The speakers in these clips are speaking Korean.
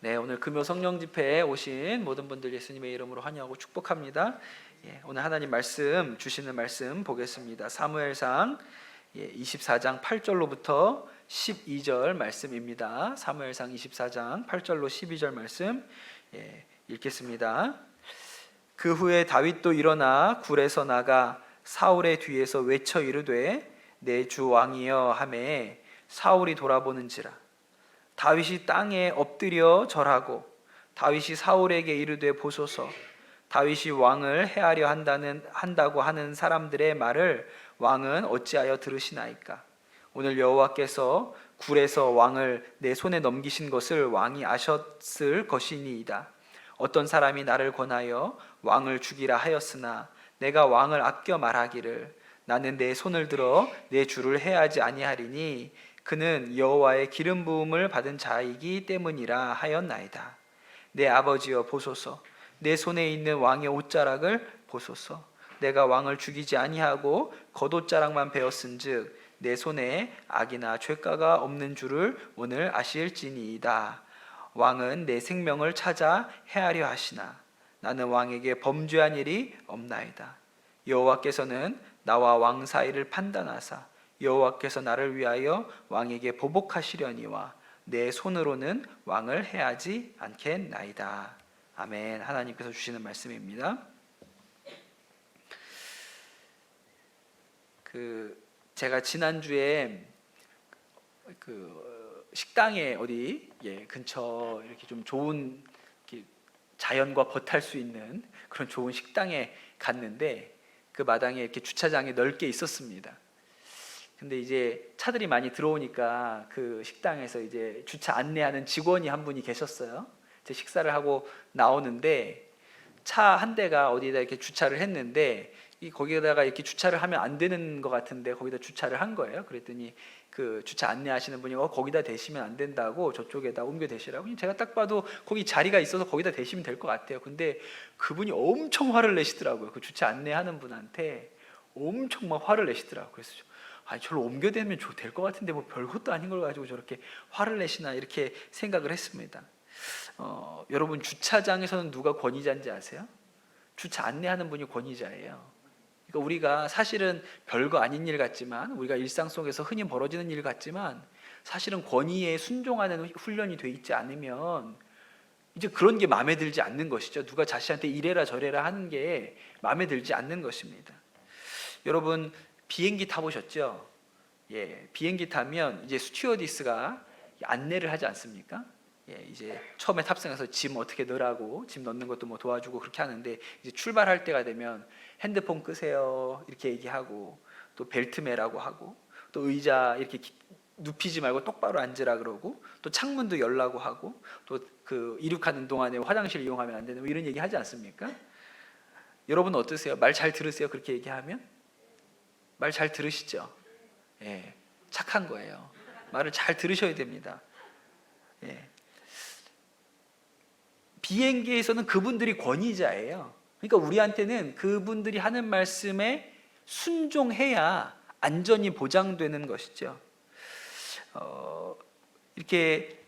네, 오늘 금요 성령 집회에 오신 모든 분들 예수님의 이름으로 환영하고 축복합니다. 오늘 하나님 말씀 주시는 말씀 보겠습니다. 사무엘상 24장 8절로부터 12절 말씀입니다. 사무엘상 24장 8절로 12절 말씀 읽겠습니다. 그 후에 다윗도 일어나 굴에서 나가 사울의 뒤에서 외쳐 이르되 내 주 왕이여 하매 사울이 돌아보는지라. 다윗이 땅에 엎드려 절하고 다윗이 사울에게 이르되 보소서 다윗이 왕을 해하려 한다고 하는 사람들의 말을 왕은 어찌하여 들으시나이까. 오늘 여호와께서 굴에서 왕을 내 손에 넘기신 것을 왕이 아셨을 것이니이다. 어떤 사람이 나를 권하여 왕을 죽이라 하였으나 내가 왕을 아껴 말하기를 나는 내 손을 들어 내 주를 해하지 아니하리니 그는 여호와의 기름 부음을 받은 자이기 때문이라 하였나이다. 내 아버지여 보소서 내 손에 있는 왕의 옷자락을 보소서. 내가 왕을 죽이지 아니하고 겉옷자락만 베었은즉 내 손에 악이나 죄가가 없는 줄을 오늘 아실지니이다. 왕은 내 생명을 찾아 해하려 하시나 나는 왕에게 범죄한 일이 없나이다. 여호와께서는 나와 왕 사이를 판단하사 여호와께서 나를 위하여 왕에게 보복하시려니와 내 손으로는 왕을 해하지 않겠나이다. 아멘. 하나님께서 주시는 말씀입니다. 제가 지난주에 식당에 어디 근처 이렇게 좀 좋은 자연과 벗할 수 있는 그런 좋은 식당에 갔는데 그 마당에 이렇게 주차장이 넓게 있었습니다. 근데 이제 차들이 많이 들어오니까 그 식당에서 이제 주차 안내하는 직원이 한 분이 계셨어요. 이제 식사를 하고 나오는데 차 한 대가 어디에다 이렇게 주차를 했는데 거기에다가 이렇게 주차를 하면 안 되는 것 같은데 거기다 주차를 한 거예요. 그랬더니 그 주차 안내하시는 분이 거기다 대시면 안 된다고 저쪽에다 옮겨 대시라고. 제가 딱 봐도 거기 자리가 있어서 거기다 대시면 될 것 같아요. 근데 그분이 엄청 화를 내시더라고요. 그 주차 안내하는 분한테 엄청 막 화를 내시더라고요. 그래서 저를 옮겨대면 될 것 같은데 뭐 별것도 아닌 걸 가지고 저렇게 화를 내시나 이렇게 생각을 했습니다. 여러분 주차장에서는 누가 권위자인지 아세요? 주차 안내하는 분이 권위자예요. 그러니까 우리가 사실은 별거 아닌 일 같지만 우리가 일상 속에서 흔히 벌어지는 일 같지만 사실은 권위에 순종하는 훈련이 돼 있지 않으면 이제 그런 게 마음에 들지 않는 것이죠. 누가 자신한테 이래라 저래라 하는 게 마음에 들지 않는 것입니다. 여러분 비행기 타보셨죠? 비행기 타면 이제 스튜어디스가 안내를 하지 않습니까? 이제 처음에 탑승해서 짐 어떻게 넣으라고 짐 넣는 것도 뭐 도와주고 그렇게 하는데 이제 출발할 때가 되면 핸드폰 끄세요 이렇게 얘기하고 또 벨트 매라고 하고 또 의자 이렇게 눕히지 말고 똑바로 앉으라 그러고 또 창문도 열라고 하고 또 그 이륙하는 동안에 화장실 이용하면 안 되는 뭐 이런 얘기 하지 않습니까? 여러분 어떠세요? 말 잘 들으세요? 그렇게 얘기하면? 말 잘 들으시죠? 착한 거예요. 말을 잘 들으셔야 됩니다. 비행기에서는 그분들이 권위자예요. 그러니까 우리한테는 그분들이 하는 말씀에 순종해야 안전이 보장되는 것이죠. 이렇게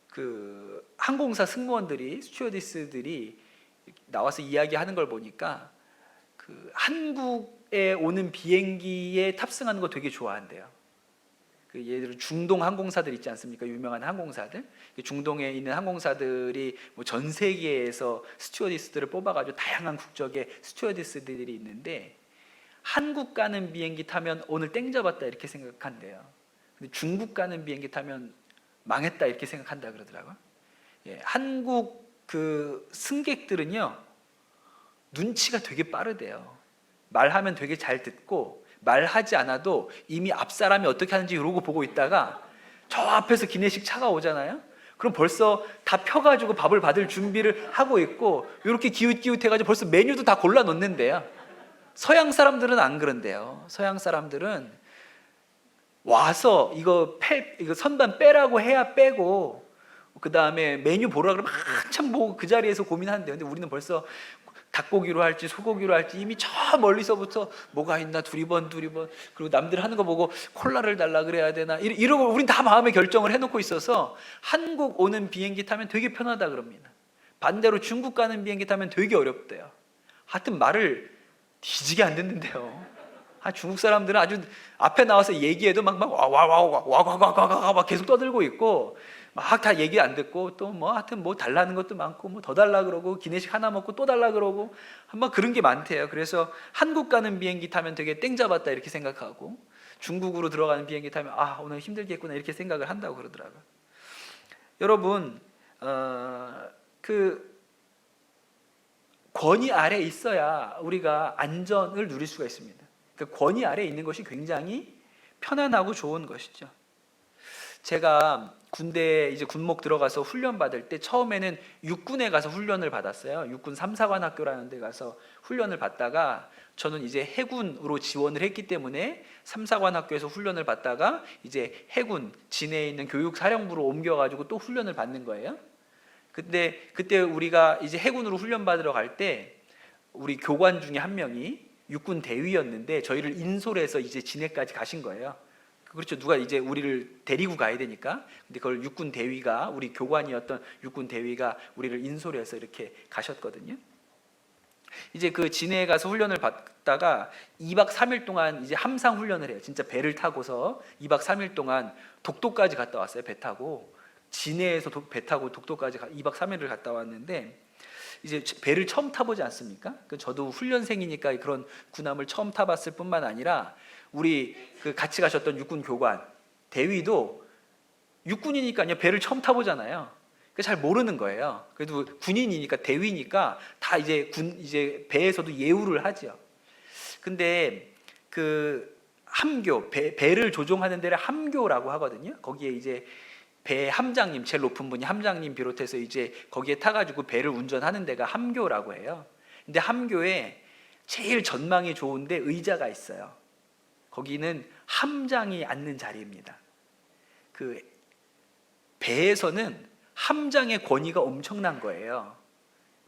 그 항공사 승무원들이 스튜어디스들이 나와서 이야기하는 걸 보니까 그 한국에 오는 비행기에 탑승하는 거 되게 좋아한대요. 예를 들어 중동 항공사들 있지 않습니까? 유명한 항공사들. 중동에 있는 항공사들이 뭐 전 세계에서 스튜어디스들을 뽑아가지고 다양한 국적의 스튜어디스들이 있는데 한국 가는 비행기 타면 오늘 땡 잡았다 이렇게 생각한대요. 근데 중국 가는 비행기 타면 망했다 이렇게 생각한다 그러더라고요. 한국 그 승객들은요 눈치가 되게 빠르대요. 말하면 되게 잘 듣고 말하지 않아도 이미 앞 사람이 어떻게 하는지 이러고 보고 있다가 저 앞에서 기내식 차가 오잖아요. 그럼 벌써 다 펴가지고 밥을 받을 준비를 하고 있고 이렇게 기웃기웃해가지고 벌써 메뉴도 다 골라 놓는데요. 서양 사람들은 안 그런데요. 서양 사람들은 와서 이거 선반 빼라고 해야 빼고 그 다음에 메뉴 보라 그러면 한참 보고 그 자리에서 고민하는데 근데 우리는 벌써 닭고기로 할지 소고기로 할지 이미 저 멀리서부터 뭐가 있나 두리번 그리고 남들 하는 거 보고 콜라를 달라 그래야 되나 이러고 우린 다 마음의 결정을 해놓고 있어서 한국 오는 비행기 타면 되게 편하다 그럽니다. 반대로 중국 가는 비행기 타면 되게 어렵대요. 하여튼 말을 뒤지게 안 듣는데요. 중국 사람들은 아주 앞에 나와서 얘기해도 막 와와와와와와와와 막 계속 떠들고 있고 막 다 얘기 안 듣고 또 뭐 하여튼 뭐 달라는 것도 많고 뭐 더 달라 그러고 기내식 하나 먹고 또 달라 그러고 한번 그런 게 많대요. 그래서 한국 가는 비행기 타면 되게 땡 잡았다 이렇게 생각하고 중국으로 들어가는 비행기 타면 오늘 힘들겠구나 이렇게 생각을 한다고 그러더라고요. 여러분 그 권위 아래 있어야 우리가 안전을 누릴 수가 있습니다. 그 권위 아래 있는 것이 굉장히 편안하고 좋은 것이죠. 제가 군대 이제 군목 들어가서 훈련 받을 때 처음에는 육군에 가서 훈련을 받았어요. 육군 3사관 학교라는 데 가서 훈련을 받다가 저는 이제 해군으로 지원을 했기 때문에 3사관 학교에서 훈련을 받다가 이제 해군 진해에 있는 교육사령부로 옮겨가지고 또 훈련을 받는 거예요. 근데 그때 우리가 이제 해군으로 훈련 받으러 갈 때 우리 교관 중에 한 명이 육군 대위였는데 저희를 인솔해서 이제 진해까지 가신 거예요. 그렇죠. 누가 이제 우리를 데리고 가야 되니까. 근데 그걸 육군 대위가 우리 교관이었던 육군 대위가 우리를 인솔해서 이렇게 가셨거든요. 이제 그 진해에 가서 훈련을 받다가 2박 3일 동안 이제 함상 훈련을 해요. 진짜 배를 타고서 2박 3일 동안 독도까지 갔다 왔어요. 배 타고 진해에서 배 타고 독도까지 2박 3일을 갔다 왔는데 이제 배를 처음 타보지 않습니까? 저도 훈련생이니까 그런 군함을 처음 타봤을 뿐만 아니라 우리 그 같이 가셨던 육군 교관 대위도 육군이니까요 배를 처음 타보잖아요. 잘 모르는 거예요. 그래도 군인이니까 대위니까 다 이제 배에서도 예우를 하죠. 근데 그 함교 배를 조종하는 데를 함교라고 하거든요. 거기에 이제 배 함장님 제일 높은 분이 함장님 비롯해서 이제 거기에 타가지고 배를 운전하는 데가 함교라고 해요. 근데 함교에 제일 전망이 좋은데 의자가 있어요. 거기는 함장이 앉는 자리입니다. 그 배에서는 함장의 권위가 엄청난 거예요.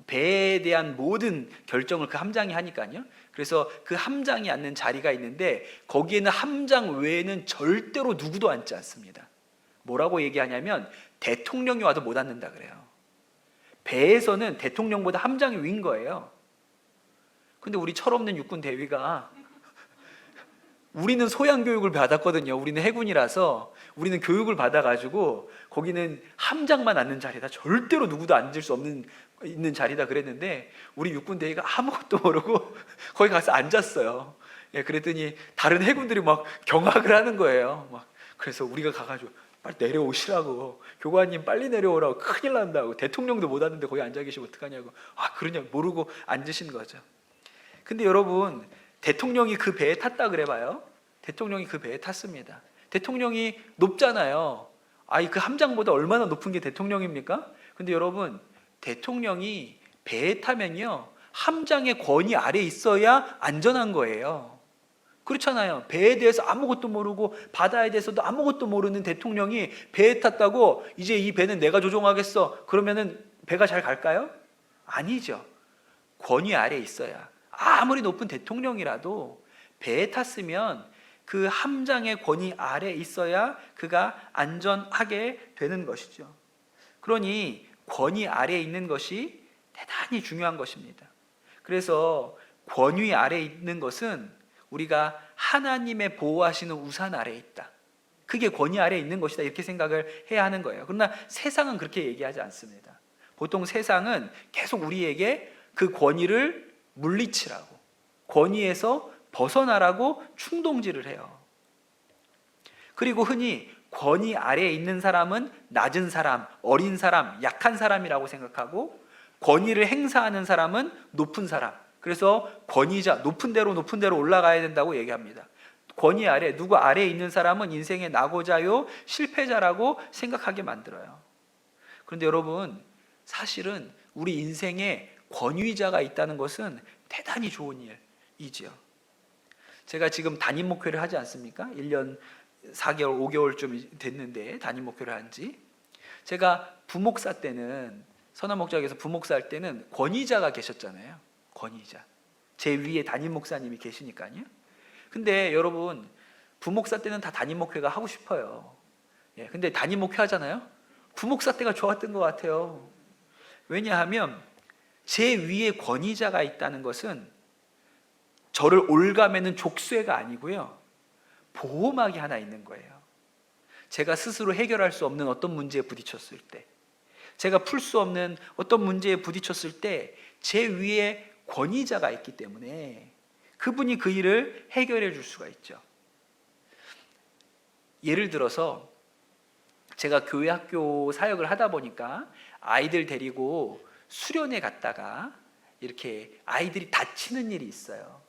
배에 대한 모든 결정을 그 함장이 하니까요. 그래서 그 함장이 앉는 자리가 있는데 거기에는 함장 외에는 절대로 누구도 앉지 않습니다. 뭐라고 얘기하냐면 대통령이 와도 못 앉는다 그래요. 배에서는 대통령보다 함장이 위인 거예요. 근데 우리 철없는 육군 대위가 우리는 소양 교육을 받았거든요. 우리는 해군이라서 우리는 교육을 받아가지고 거기는 함장만 앉는 자리다. 절대로 누구도 앉을 수 없는 있는 자리다 그랬는데 우리 육군 대위가 아무것도 모르고 거기 가서 앉았어요. 그랬더니 다른 해군들이 막 경악을 하는 거예요. 그래서 우리가 가가지고 빨리 내려오시라고, 교관님 빨리 내려오라고, 큰일 난다고, 대통령도 못 앉는데 거기 앉아 계시면 어떡하냐고. 그러냐 모르고 앉으신 거죠. 근데 여러분 대통령이 그 배에 탔다 그래봐요. 대통령이 그 배에 탔습니다. 대통령이 높잖아요. 그 함장보다 얼마나 높은 게 대통령입니까? 근데 여러분 대통령이 배에 타면요 함장의 권위 아래 있어야 안전한 거예요. 그렇잖아요. 배에 대해서 아무것도 모르고 바다에 대해서도 아무것도 모르는 대통령이 배에 탔다고 이제 이 배는 내가 조종하겠어 그러면은 배가 잘 갈까요? 아니죠. 권위 아래 있어야, 아무리 높은 대통령이라도 배에 탔으면 그 함장의 권위 아래 있어야 그가 안전하게 되는 것이죠. 그러니 권위 아래에 있는 것이 대단히 중요한 것입니다. 그래서 권위 아래에 있는 것은 우리가 하나님의 보호하시는 우산 아래에 있다. 그게 권위 아래에 있는 것이다 이렇게 생각을 해야 하는 거예요. 그러나 세상은 그렇게 얘기하지 않습니다. 보통 세상은 계속 우리에게 그 권위를 물리치라고, 권위에서 벗어나라고 충동질을 해요. 그리고 흔히 권위 아래에 있는 사람은 낮은 사람, 어린 사람, 약한 사람이라고 생각하고 권위를 행사하는 사람은 높은 사람, 그래서 권위자, 높은 데로 올라가야 된다고 얘기합니다. 권위 아래, 누구 아래에 있는 사람은 인생의 낙오자요 실패자라고 생각하게 만들어요. 그런데 여러분 사실은 우리 인생에 권위자가 있다는 것은 대단히 좋은 일이죠. 제가 지금 담임 목회를 하지 않습니까? 1년 4개월, 5개월쯤 됐는데 담임 목회를 한지. 제가 부목사 때는, 선한 목장에서 부목사 할 때는 권위자가 계셨잖아요. 권위자. 제 위에 담임 목사님이 계시니까요. 근데 여러분, 부목사 때는 다 담임 목회가 하고 싶어요. 근데 담임 목회 하잖아요. 부목사 때가 좋았던 것 같아요. 왜냐하면 제 위에 권위자가 있다는 것은 저를 올가매는 족쇄가 아니고요, 보호막이 하나 있는 거예요. 제가 스스로 해결할 수 없는 어떤 문제에 부딪혔을 때, 제가 풀 수 없는 어떤 문제에 부딪혔을 때 제 위에 권위자가 있기 때문에 그분이 그 일을 해결해 줄 수가 있죠. 예를 들어서 제가 교회 학교 사역을 하다 보니까 아이들 데리고 수련회 갔다가 이렇게 아이들이 다치는 일이 있어요.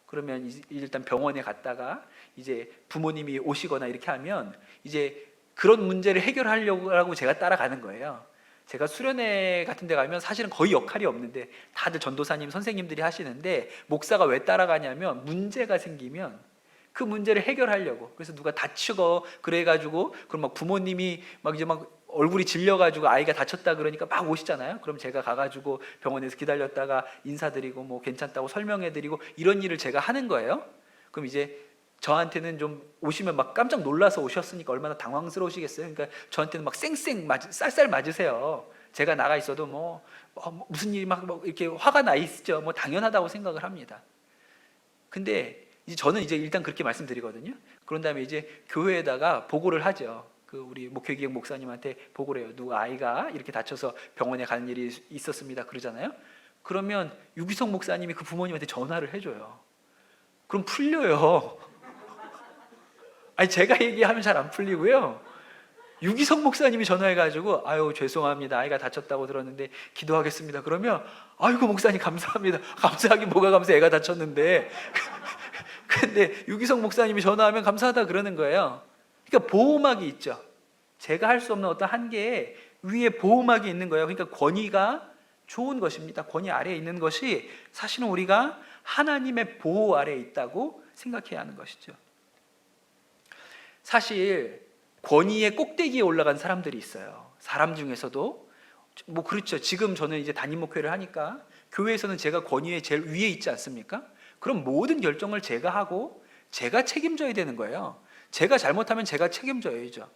그러면 일단 병원에 갔다가 이제 부모님이 오시거나 이렇게 하면 이제 그런 문제를 해결하려고 제가 따라가는 거예요. 제가 수련회 같은 데 가면 사실은 거의 역할이 없는데 다들 전도사님, 선생님들이 하시는데 목사가 왜 따라가냐면 문제가 생기면 그 문제를 해결하려고. 그래서 누가 다치고 그래가지고 그럼 막 부모님이 막 이제 막 얼굴이 질려가지고 아이가 다쳤다 그러니까 막 오시잖아요. 그럼 제가 가가지고 병원에서 기다렸다가 인사드리고 뭐 괜찮다고 설명해드리고 이런 일을 제가 하는 거예요. 그럼 이제 저한테는 좀 오시면 막 깜짝 놀라서 오셨으니까 얼마나 당황스러우시겠어요. 그러니까 저한테는 막 쌀쌀 맞으세요. 제가 나가 있어도 뭐 무슨 일이 막 이렇게 화가 나 있죠. 뭐 당연하다고 생각을 합니다. 근데 이제 저는 이제 일단 그렇게 말씀드리거든요. 그런 다음에 이제 교회에다가 보고를 하죠. 그 우리 목회기획 목사님한테 보고를 해요. 누가 아이가 이렇게 다쳐서 병원에 가는 일이 있었습니다. 그러잖아요. 그러면 유기성 목사님이 그 부모님한테 전화를 해줘요. 그럼 풀려요. 아니 제가 얘기하면 잘 안 풀리고요. 유기성 목사님이 전화해가지고 아유 죄송합니다. 아이가 다쳤다고 들었는데 기도하겠습니다. 그러면 아이고 목사님 감사합니다. 감사하긴 뭐가 감사해, 애가 다쳤는데. 근데 유기성 목사님이 전화하면 감사하다 그러는 거예요. 그러니까 보호막이 있죠. 제가 할 수 없는 어떤 한계에 위에 보호막이 있는 거예요. 그러니까 권위가 좋은 것입니다. 권위 아래에 있는 것이 사실은 우리가 하나님의 보호 아래에 있다고 생각해야 하는 것이죠. 사실 권위의 꼭대기에 올라간 사람들이 있어요. 사람 중에서도 뭐 그렇죠. 지금 저는 이제 담임 목회를 하니까 교회에서는 제가 권위의 제일 위에 있지 않습니까? 그럼 모든 결정을 제가 하고 제가 책임져야 되는 거예요. 제가 잘못하면 제가 책임져야죠.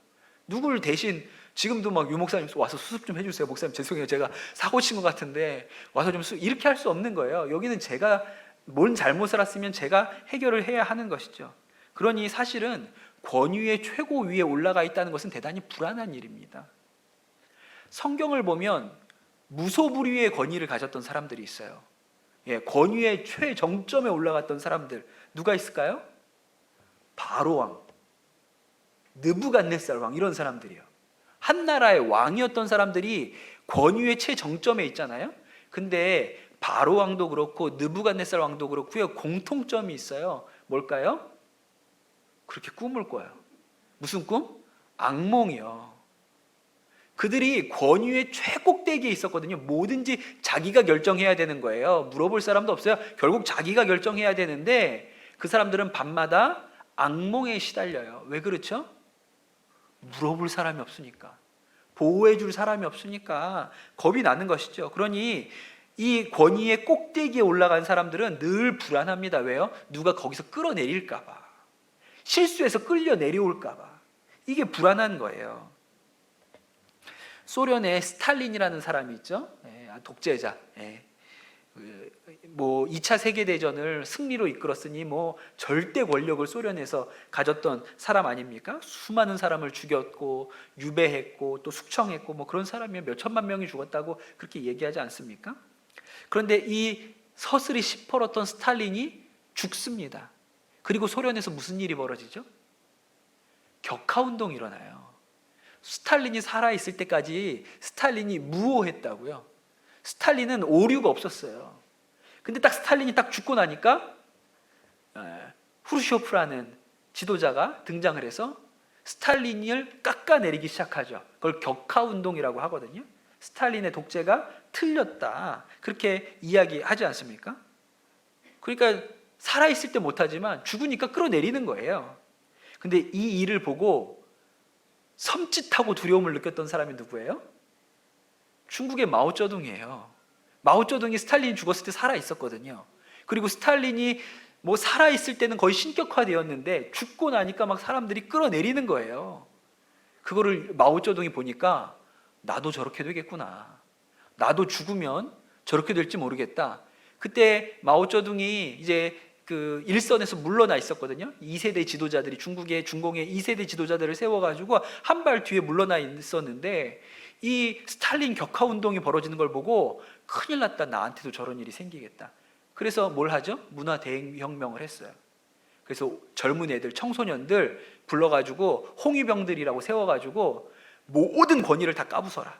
누구를 대신 지금도 막 유 목사님 와서 수습 좀 해주세요. 목사님 죄송해요. 제가 사고 친 것 같은데 와서 좀 이렇게 할 수 없는 거예요. 여기는 제가 뭔 잘못을 했으면 제가 해결을 해야 하는 것이죠. 그러니 사실은 권위의 최고 위에 올라가 있다는 것은 대단히 불안한 일입니다. 성경을 보면 무소불위의 권위를 가졌던 사람들이 있어요. 권위의 최정점에 올라갔던 사람들 누가 있을까요? 바로 왕, 느부갓네살 왕, 이런 사람들이요. 한 나라의 왕이었던 사람들이 권위의 최정점에 있잖아요. 근데 바로 왕도 그렇고 느부갓네살 왕도 그렇고요, 공통점이 있어요. 뭘까요? 그렇게 꿈을 꿔요. 무슨 꿈? 악몽이요. 그들이 권위의 최꼭대기에 있었거든요. 뭐든지 자기가 결정해야 되는 거예요. 물어볼 사람도 없어요. 결국 자기가 결정해야 되는데 그 사람들은 밤마다 악몽에 시달려요. 왜 그렇죠? 물어볼 사람이 없으니까, 보호해 줄 사람이 없으니까 겁이 나는 것이죠. 그러니 이 권위의 꼭대기에 올라간 사람들은 늘 불안합니다. 왜요? 누가 거기서 끌어내릴까 봐, 실수해서 끌려 내려올까 봐. 이게 불안한 거예요. 소련의 스탈린이라는 사람이 있죠. 독재자. 뭐 2차 세계대전을 승리로 이끌었으니 뭐 절대 권력을 소련에서 가졌던 사람 아닙니까? 수많은 사람을 죽였고 유배했고 또 숙청했고 뭐 그런 사람이 몇 천만 명이 죽었다고 그렇게 얘기하지 않습니까? 그런데 이 서슬이 시퍼렀던 스탈린이 죽습니다. 그리고 소련에서 무슨 일이 벌어지죠? 격하운동이 일어나요. 스탈린이 살아있을 때까지 스탈린이 무호했다고요. 스탈린은 오류가 없었어요. 근데 딱 스탈린이 딱 죽고 나니까 후르쇼프라는 지도자가 등장을 해서 스탈린을 깎아내리기 시작하죠. 그걸 격하운동이라고 하거든요. 스탈린의 독재가 틀렸다, 그렇게 이야기하지 않습니까? 그러니까 살아있을 때 못하지만 죽으니까 끌어내리는 거예요. 근데 이 일을 보고 섬찟하고 두려움을 느꼈던 사람이 누구예요? 중국의 마오쩌둥이에요. 마오쩌둥이 스탈린이 죽었을 때 살아 있었거든요. 그리고 스탈린이 뭐 살아 있을 때는 거의 신격화되었는데 죽고 나니까 막 사람들이 끌어내리는 거예요. 그거를 마오쩌둥이 보니까 나도 저렇게 되겠구나. 나도 죽으면 저렇게 될지 모르겠다. 그때 마오쩌둥이 이제 그 일선에서 물러나 있었거든요. 2세대 지도자들이 중공의 2세대 지도자들을 세워가지고 한 발 뒤에 물러나 있었는데 이 스탈린 격하 운동이 벌어지는 걸 보고 큰일 났다. 나한테도 저런 일이 생기겠다. 그래서 뭘 하죠? 문화 대혁명을 했어요. 그래서 젊은 애들, 청소년들 불러가지고 홍위병들이라고 세워가지고 모든 권위를 다 까부숴라.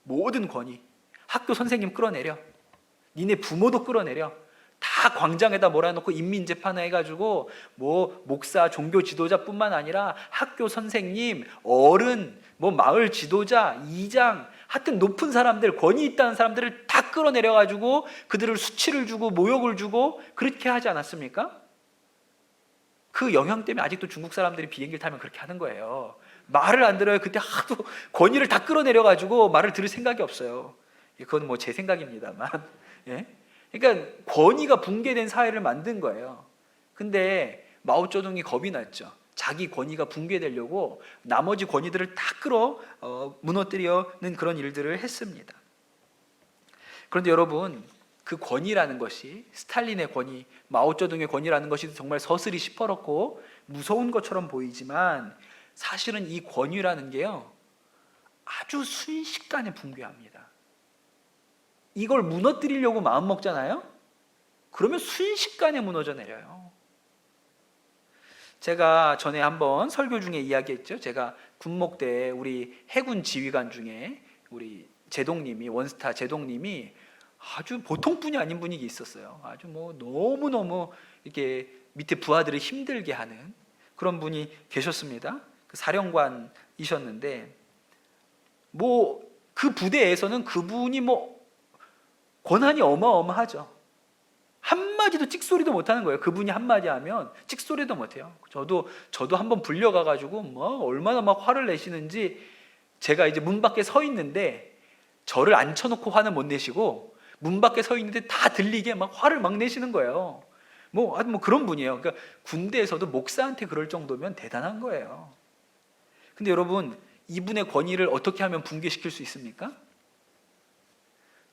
모든 권위. 학교 선생님 끌어내려. 니네 부모도 끌어내려. 다 광장에다 몰아놓고 인민재판을 해가지고 뭐 목사, 종교 지도자뿐만 아니라 학교 선생님, 어른, 뭐 마을 지도자, 이장, 하여튼 높은 사람들, 권위 있다는 사람들을 다 끌어내려가지고 그들을 수치를 주고 모욕을 주고 그렇게 하지 않았습니까? 그 영향 때문에 아직도 중국 사람들이 비행기를 타면 그렇게 하는 거예요. 말을 안 들어요. 그때 하도 권위를 다 끌어내려가지고 말을 들을 생각이 없어요. 그건 뭐 제 생각입니다만. 예? 그러니까 권위가 붕괴된 사회를 만든 거예요. 근데 마오쩌둥이 겁이 났죠. 자기 권위가 붕괴되려고 나머지 권위들을 다 무너뜨리는 그런 일들을 했습니다. 그런데 여러분, 그 권위라는 것이, 스탈린의 권위, 마오쩌둥의 권위라는 것이 정말 서슬이 시퍼렇고 무서운 것처럼 보이지만 사실은 이 권위라는 게요, 아주 순식간에 붕괴합니다. 이걸 무너뜨리려고 마음먹잖아요? 그러면 순식간에 무너져 내려요. 제가 전에 한번 설교 중에 이야기했죠. 제가 군목대에 우리 해군 지휘관 중에 우리 제동님이, 원스타 제동님이 아주 보통 분이 아닌 분이 있었어요. 아주 뭐 너무너무 이렇게 밑에 부하들을 힘들게 하는 그런 분이 계셨습니다. 그 사령관이셨는데 뭐 그 부대에서는 그분이 뭐 권한이 어마어마하죠. 한마디도 찍소리도 못하는 거예요. 그분이 한마디 하면 찍소리도 못해요. 저도 한번 불려가가지고 뭐 얼마나 막 화를 내시는지, 제가 이제 문 밖에 서 있는데 저를 앉혀놓고 화는 못 내시고 문 밖에 서 있는데 다 들리게 막 화를 막 내시는 거예요. 뭐 그런 분이에요. 그러니까 군대에서도 목사한테 그럴 정도면 대단한 거예요. 근데 여러분, 이분의 권위를 어떻게 하면 붕괴시킬 수 있습니까?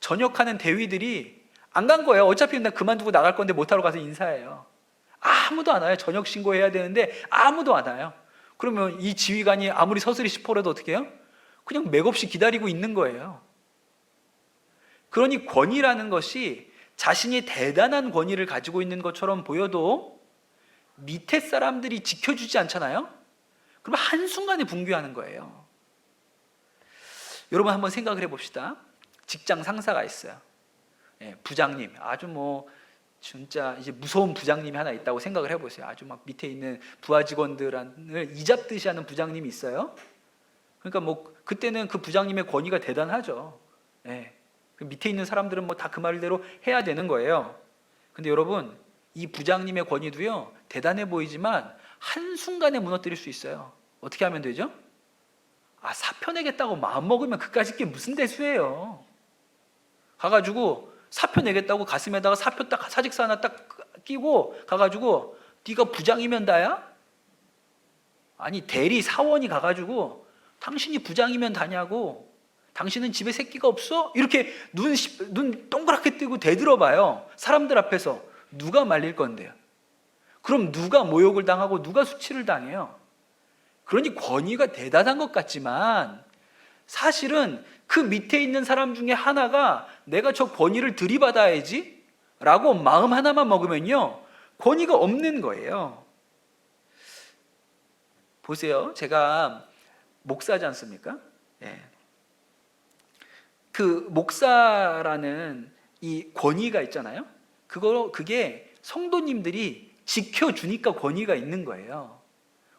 전역하는 대위들이 안 간 거예요. 어차피 나 그만두고 나갈 건데 못하러 가서 인사해요. 아무도 안 와요. 전역 신고해야 되는데 아무도 안 와요. 그러면 이 지휘관이 아무리 서슬이 시퍼라도 어떻게 해요? 그냥 맥없이 기다리고 있는 거예요. 그러니 권위라는 것이 자신이 대단한 권위를 가지고 있는 것처럼 보여도 밑에 사람들이 지켜주지 않잖아요? 그러면 한순간에 붕괴하는 거예요. 여러분 한번 생각을 해봅시다. 직장 상사가 있어요. 부장님, 아주 뭐 진짜 이제 무서운 부장님이 하나 있다고 생각을 해보세요. 아주 막 밑에 있는 부하 직원들을 이잡듯이 하는 부장님이 있어요. 그러니까 뭐 그때는 그 부장님의 권위가 대단하죠. 그 밑에 있는 사람들은 뭐 다 그 말대로 해야 되는 거예요. 근데 여러분, 이 부장님의 권위도요 대단해 보이지만 한순간에 무너뜨릴 수 있어요. 어떻게 하면 되죠? 사표 내겠다고 마음먹으면 그까짓 게 무슨 대수예요. 가가지고 사표 내겠다고 가슴에다가 사표 딱, 사직서 하나 딱 끼고 가가지고 네가 부장이면 다야? 아니 대리 사원이 가가지고 당신이 부장이면 다냐고, 당신은 집에 새끼가 없어? 이렇게 눈 동그랗게 뜨고 대들어봐요. 사람들 앞에서 누가 말릴 건데요? 그럼 누가 모욕을 당하고 누가 수치를 당해요? 그러니 권위가 대단한 것 같지만 사실은 그 밑에 있는 사람 중에 하나가 내가 저 권위를 들이받아야지 라고 마음 하나만 먹으면요 권위가 없는 거예요. 보세요. 제가 목사지 않습니까? 그 목사라는 이 권위가 있잖아요. 그게 성도님들이 지켜주니까 권위가 있는 거예요.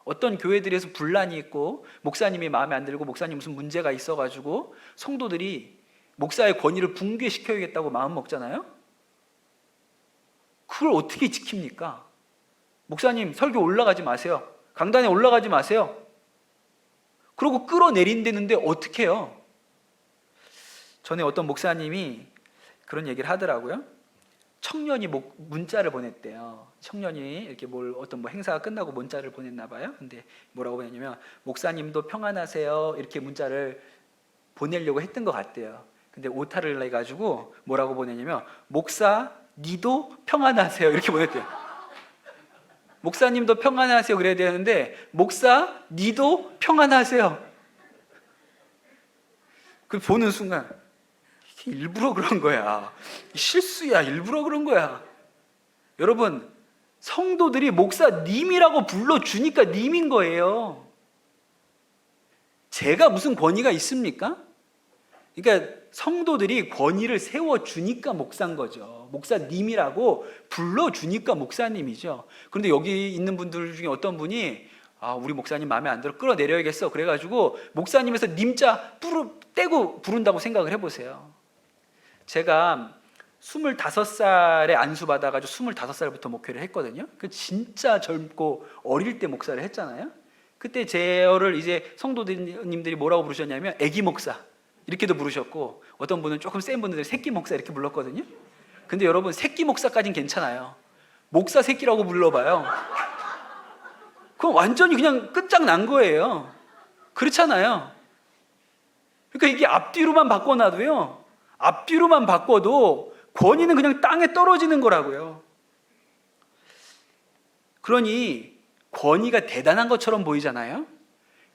어떤 교회들에서 분란이 있고 목사님이 마음에 안 들고 목사님 무슨 문제가 있어가지고 성도들이 목사의 권위를 붕괴시켜야겠다고 마음 먹잖아요. 그걸 어떻게 지킵니까? 목사님 설교 올라가지 마세요. 강단에 올라가지 마세요. 그러고 끌어내린다는데 어떻게 해요? 전에 어떤 목사님이 그런 얘기를 하더라고요. 청년이 문자를 보냈대요. 청년이 이렇게 어떤 행사가 끝나고 문자를 보냈나 봐요. 근데 뭐라고 보냈냐면 목사님도 평안하세요 이렇게 문자를 보내려고 했던 것 같대요. 근데 오타를 내가지고 뭐라고 보냈냐면 목사 니도 평안하세요 이렇게 보냈대요. 목사님도 평안하세요 그래야 되는데 목사 니도 평안하세요. 그 보는 순간 일부러 그런 거야. 실수야. 일부러 그런 거야. 여러분, 성도들이 목사님이라고 불러주니까 님인 거예요. 제가 무슨 권위가 있습니까? 그러니까 성도들이 권위를 세워주니까 목사인 거죠. 목사님이라고 불러주니까 목사님이죠. 그런데 여기 있는 분들 중에 어떤 분이 우리 목사님 마음에 안 들어 끌어내려야겠어 그래가지고 목사님에서 님자 떼고 부른다고 생각을 해보세요. 제가 25살에 안수받아가지고 25살부터 목회를 했거든요. 그 진짜 젊고 어릴 때 목사를 했잖아요. 그때 저를 이제 성도님들이 뭐라고 부르셨냐면 애기 목사 이렇게도 부르셨고, 어떤 분은 조금 센 분들은 새끼 목사 이렇게 불렀거든요. 근데 여러분, 새끼 목사까지는 괜찮아요. 목사 새끼라고 불러봐요. 그건 완전히 그냥 끝장난 거예요. 그렇잖아요. 그러니까 이게 앞뒤로만 바꿔놔도요, 앞뒤로만 바꿔도 권위는 그냥 땅에 떨어지는 거라고요. 그러니 권위가 대단한 것처럼 보이잖아요.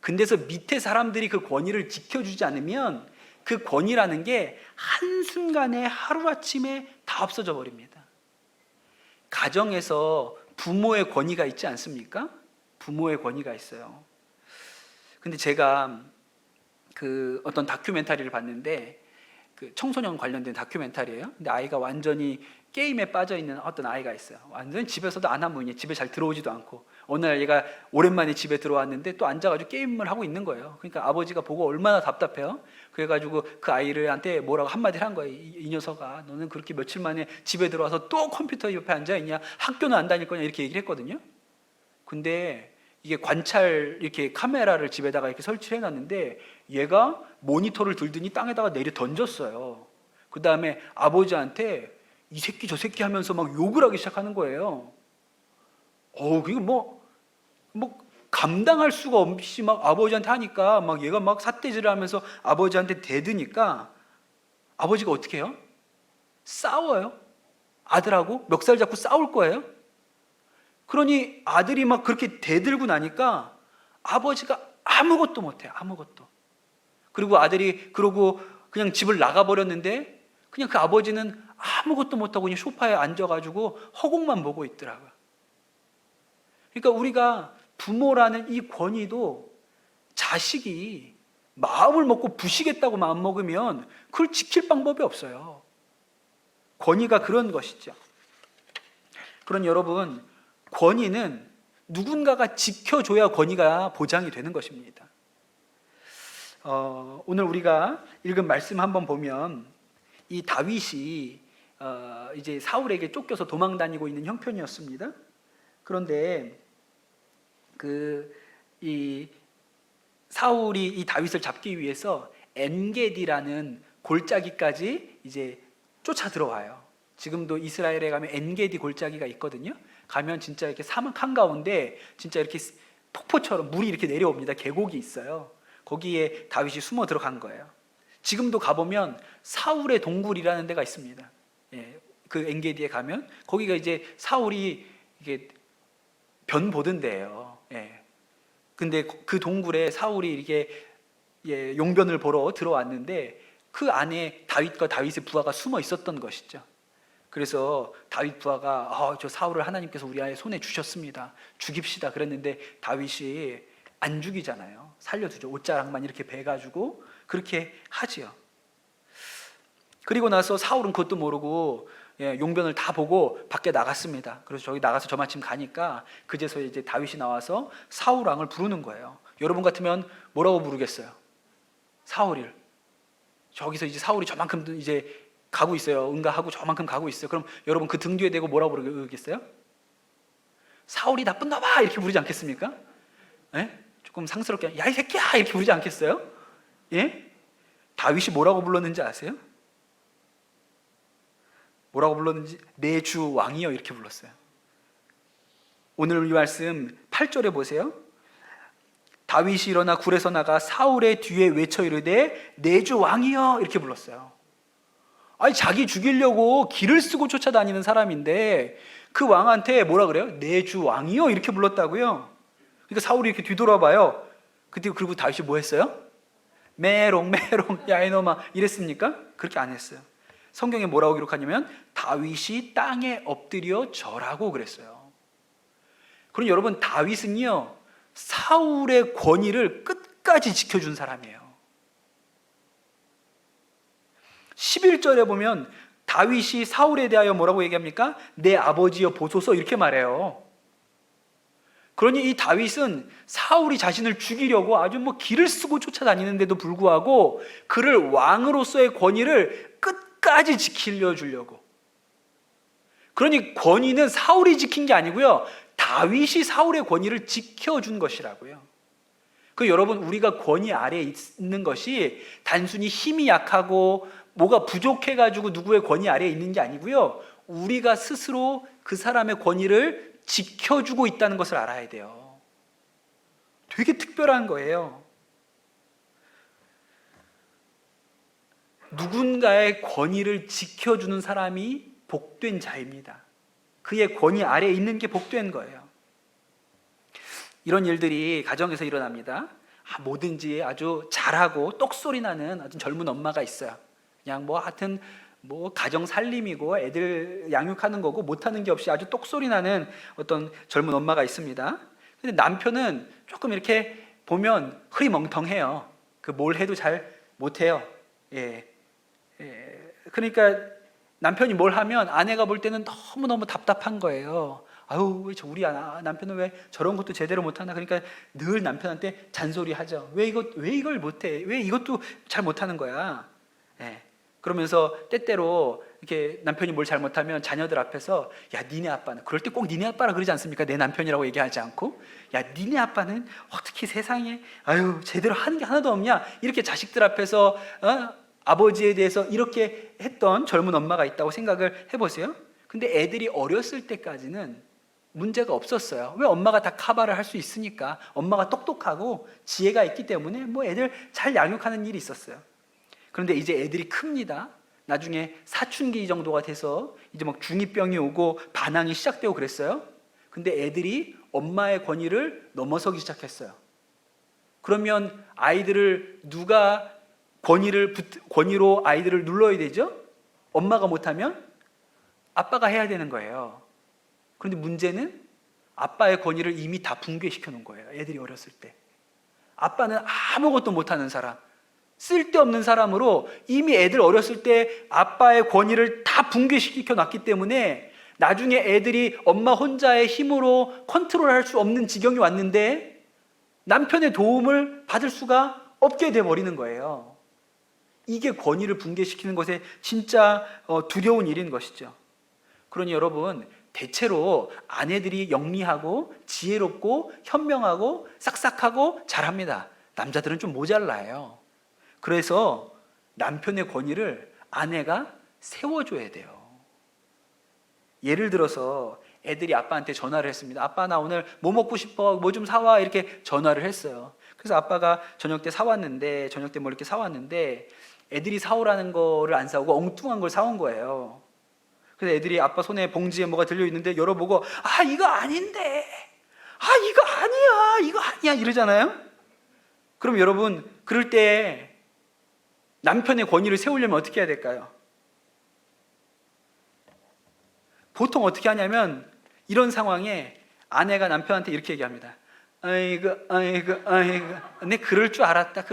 근데서 밑에 사람들이 그 권위를 지켜주지 않으면 그 권위라는 게 한순간에 하루아침에 다 없어져 버립니다. 가정에서 부모의 권위가 있지 않습니까? 부모의 권위가 있어요. 근데 제가 어떤 다큐멘터리를 봤는데, 청소년 관련된 다큐멘터리예요. 근데 아이가 완전히 게임에 빠져 있는 어떤 아이가 있어요. 완전 집에서도 안 하면 집에 잘 들어오지도 않고, 어느 날 얘가 오랜만에 집에 들어왔는데 또 앉아가지고 게임을 하고 있는 거예요. 그러니까 아버지가 보고 얼마나 답답해요. 그래가지고 그 아이한테 뭐라고 한마디를 한 거예요. 이 녀석아, 너는 그렇게 며칠 만에 집에 들어와서 또 컴퓨터 옆에 앉아 있냐? 학교는 안 다닐 거냐? 이렇게 얘기를 했거든요. 근데 이게 관찰 이렇게 카메라를 집에다가 이렇게 설치해 놨는데, 얘가 모니터를 들더니 땅에다가 내려 던졌어요. 그 다음에 아버지한테 이 새끼 저 새끼 하면서 막 욕을 하기 시작하는 거예요. 그게 뭐 감당할 수가 없이 막 아버지한테 하니까 막 얘가 막 삿대질을 하면서 아버지한테 대드니까 아버지가 어떻게 해요? 싸워요. 아들하고 멱살 잡고 싸울 거예요. 그러니 아들이 막 그렇게 대들고 나니까 아버지가 아무것도 못해요. 아무것도. 그리고 아들이 그러고 그냥 집을 나가버렸는데, 그냥 그 아버지는 아무것도 못하고 그냥 소파에 앉아가지고 허공만 보고 있더라고요. 그러니까 우리가 부모라는 이 권위도 자식이 마음을 먹고 부시겠다고 마음먹으면 그걸 지킬 방법이 없어요. 권위가 그런 것이죠. 그런 여러분, 권위는 누군가가 지켜줘야 권위가 보장이 되는 것입니다. 오늘 우리가 읽은 말씀 한번 보면, 이 다윗이 이제 사울에게 쫓겨서 도망 다니고 있는 형편이었습니다. 그런데 이 사울이 이 다윗을 잡기 위해서 엔게디라는 골짜기까지 이제 쫓아 들어와요. 지금도 이스라엘에 가면 엔게디 골짜기가 있거든요. 가면 진짜 이렇게 사막 한가운데 진짜 이렇게 폭포처럼 물이 이렇게 내려옵니다. 계곡이 있어요. 거기에 다윗이 숨어 들어간 거예요. 지금도 가보면 사울의 동굴이라는 데가 있습니다. 그 엔게디에 가면 거기가 이제 사울이 이게 변 보던 데예요. 근데 그 동굴에 사울이 이렇게 용변을 보러 들어왔는데, 그 안에 다윗과 다윗의 부하가 숨어 있었던 것이죠. 그래서 다윗 부하가 저 사울을 하나님께서 우리 아의 손에 주셨습니다. 죽입시다 그랬는데 다윗이 안 죽이잖아요. 살려두죠. 옷자락만 이렇게 베가지고 그렇게 하지요. 그리고 나서 사울은 그것도 모르고 용변을 다 보고 밖에 나갔습니다. 그래서 저기 나가서 저마침 가니까 그제서 이제 다윗이 나와서 사울 왕을 부르는 거예요. 여러분 같으면 뭐라고 부르겠어요? 사울을. 저기서 이제 사울이 저만큼 이제 가고 있어요. 응가하고 저만큼 가고 있어요. 그럼 여러분 그 등 뒤에 대고 뭐라고 부르겠어요? 사울이 나쁜 놈아 이렇게 부르지 않겠습니까? 조금 상스럽게 야 이 새끼야 이렇게 부르지 않겠어요? 다윗이 뭐라고 불렀는지 아세요? 뭐라고 불렀는지 내 주 왕이여 이렇게 불렀어요. 오늘 이 말씀 8절에 보세요. 다윗이 일어나 굴에서 나가 사울의 뒤에 외쳐 이르되 내 주 왕이여 이렇게 불렀어요. 아니 자기 죽이려고 길을 쓰고 쫓아다니는 사람인데 그 왕한테 뭐라 그래요? 내 주 왕이여 이렇게 불렀다고요. 그러니까 사울이 이렇게 뒤돌아봐요. 그리고 다윗이 뭐 했어요? 메롱 메롱 야 이놈아 이랬습니까? 그렇게 안 했어요. 성경에 뭐라고 기록하냐면 다윗이 땅에 엎드려 절하고 그랬어요. 그럼 여러분 다윗은요 사울의 권위를 끝까지 지켜준 사람이에요. 11절에 보면 다윗이 사울에 대하여 뭐라고 얘기합니까? 내 아버지여 보소서 이렇게 말해요. 그러니 이 다윗은 사울이 자신을 죽이려고 아주 길을 쓰고 쫓아다니는데도 불구하고 그를 왕으로서의 권위를 끝까지 지키려 주려고. 그러니 권위는 사울이 지킨 게 아니고요 다윗이 사울의 권위를 지켜준 것이라고요. 여러분 우리가 권위 아래에 있는 것이 단순히 힘이 약하고 뭐가 부족해가지고 누구의 권위 아래에 있는 게 아니고요 우리가 스스로 그 사람의 권위를 지켜주고 있다는 것을 알아야 돼요. 되게 특별한 거예요. 누군가의 권위를 지켜주는 사람이 복된 자입니다. 그의 권위 아래에 있는 게 복된 거예요. 이런 일들이 가정에서 일어납니다. 뭐든지 아주 잘하고 똑소리 나는 아주 젊은 엄마가 있어요. 그냥 하여튼 가정 살림이고 애들 양육하는 거고 못하는 게 없이 아주 똑소리 나는 어떤 젊은 엄마가 있습니다. 근데 남편은 조금 이렇게 보면 흐리멍텅해요. 뭘 해도 잘 못해요. 그러니까 남편이 뭘 하면 아내가 볼 때는 너무너무 답답한 거예요. 아유, 우리 남편은 왜 저런 것도 제대로 못하나? 그러니까 늘 남편한테 잔소리하죠. 왜 이걸 못해? 왜 이것도 잘 못하는 거야? 그러면서 때때로 이렇게 남편이 뭘 잘못하면 자녀들 앞에서 야 니네 아빠는 그럴 때 꼭 니네 아빠라 그러지 않습니까? 내 남편이라고 얘기하지 않고 야 니네 아빠는 어떻게 세상에 아유 제대로 하는 게 하나도 없냐? 이렇게 자식들 앞에서 아버지에 대해서 이렇게 했던 젊은 엄마가 있다고 생각을 해보세요. 근데 애들이 어렸을 때까지는 문제가 없었어요. 왜? 엄마가 다 커버를 할 수 있으니까. 엄마가 똑똑하고 지혜가 있기 때문에 애들 잘 양육하는 일이 있었어요. 그런데 이제 애들이 큽니다. 나중에 사춘기 정도가 돼서 이제 중2병이 오고 반항이 시작되고 그랬어요. 근데 애들이 엄마의 권위를 넘어서기 시작했어요. 그러면 아이들을 누가 권위로 아이들을 눌러야 되죠? 엄마가 못하면 아빠가 해야 되는 거예요. 그런데 문제는 아빠의 권위를 이미 다 붕괴시켜 놓은 거예요. 애들이 어렸을 때. 아빠는 아무것도 못하는 사람, 쓸데없는 사람으로 이미 애들 어렸을 때 아빠의 권위를 다 붕괴시켜 놨기 때문에 나중에 애들이 엄마 혼자의 힘으로 컨트롤할 수 없는 지경이 왔는데 남편의 도움을 받을 수가 없게 돼버리는 거예요. 이게 권위를 붕괴시키는 것에 진짜 두려운 일인 것이죠. 그러니 여러분 대체로 아내들이 영리하고 지혜롭고 현명하고 싹싹하고 잘합니다. 남자들은 좀 모자라요. 그래서 남편의 권위를 아내가 세워줘야 돼요. 예를 들어서 애들이 아빠한테 전화를 했습니다. 아빠 나 오늘 뭐 먹고 싶어? 뭐 좀 사와? 이렇게 전화를 했어요. 그래서 아빠가 저녁 때 뭐 이렇게 사왔는데 애들이 사오라는 거를 안 사오고 엉뚱한 걸 사온 거예요. 그래서 애들이 아빠 손에 봉지에 뭐가 들려있는데 열어보고 이거 아닌데 이거 아니야 이러잖아요. 그럼 여러분 그럴 때 남편의 권위를 세우려면 어떻게 해야 될까요? 보통 어떻게 하냐면 이런 상황에 아내가 남편한테 이렇게 얘기합니다. 아이고 내 그럴 줄 알았다.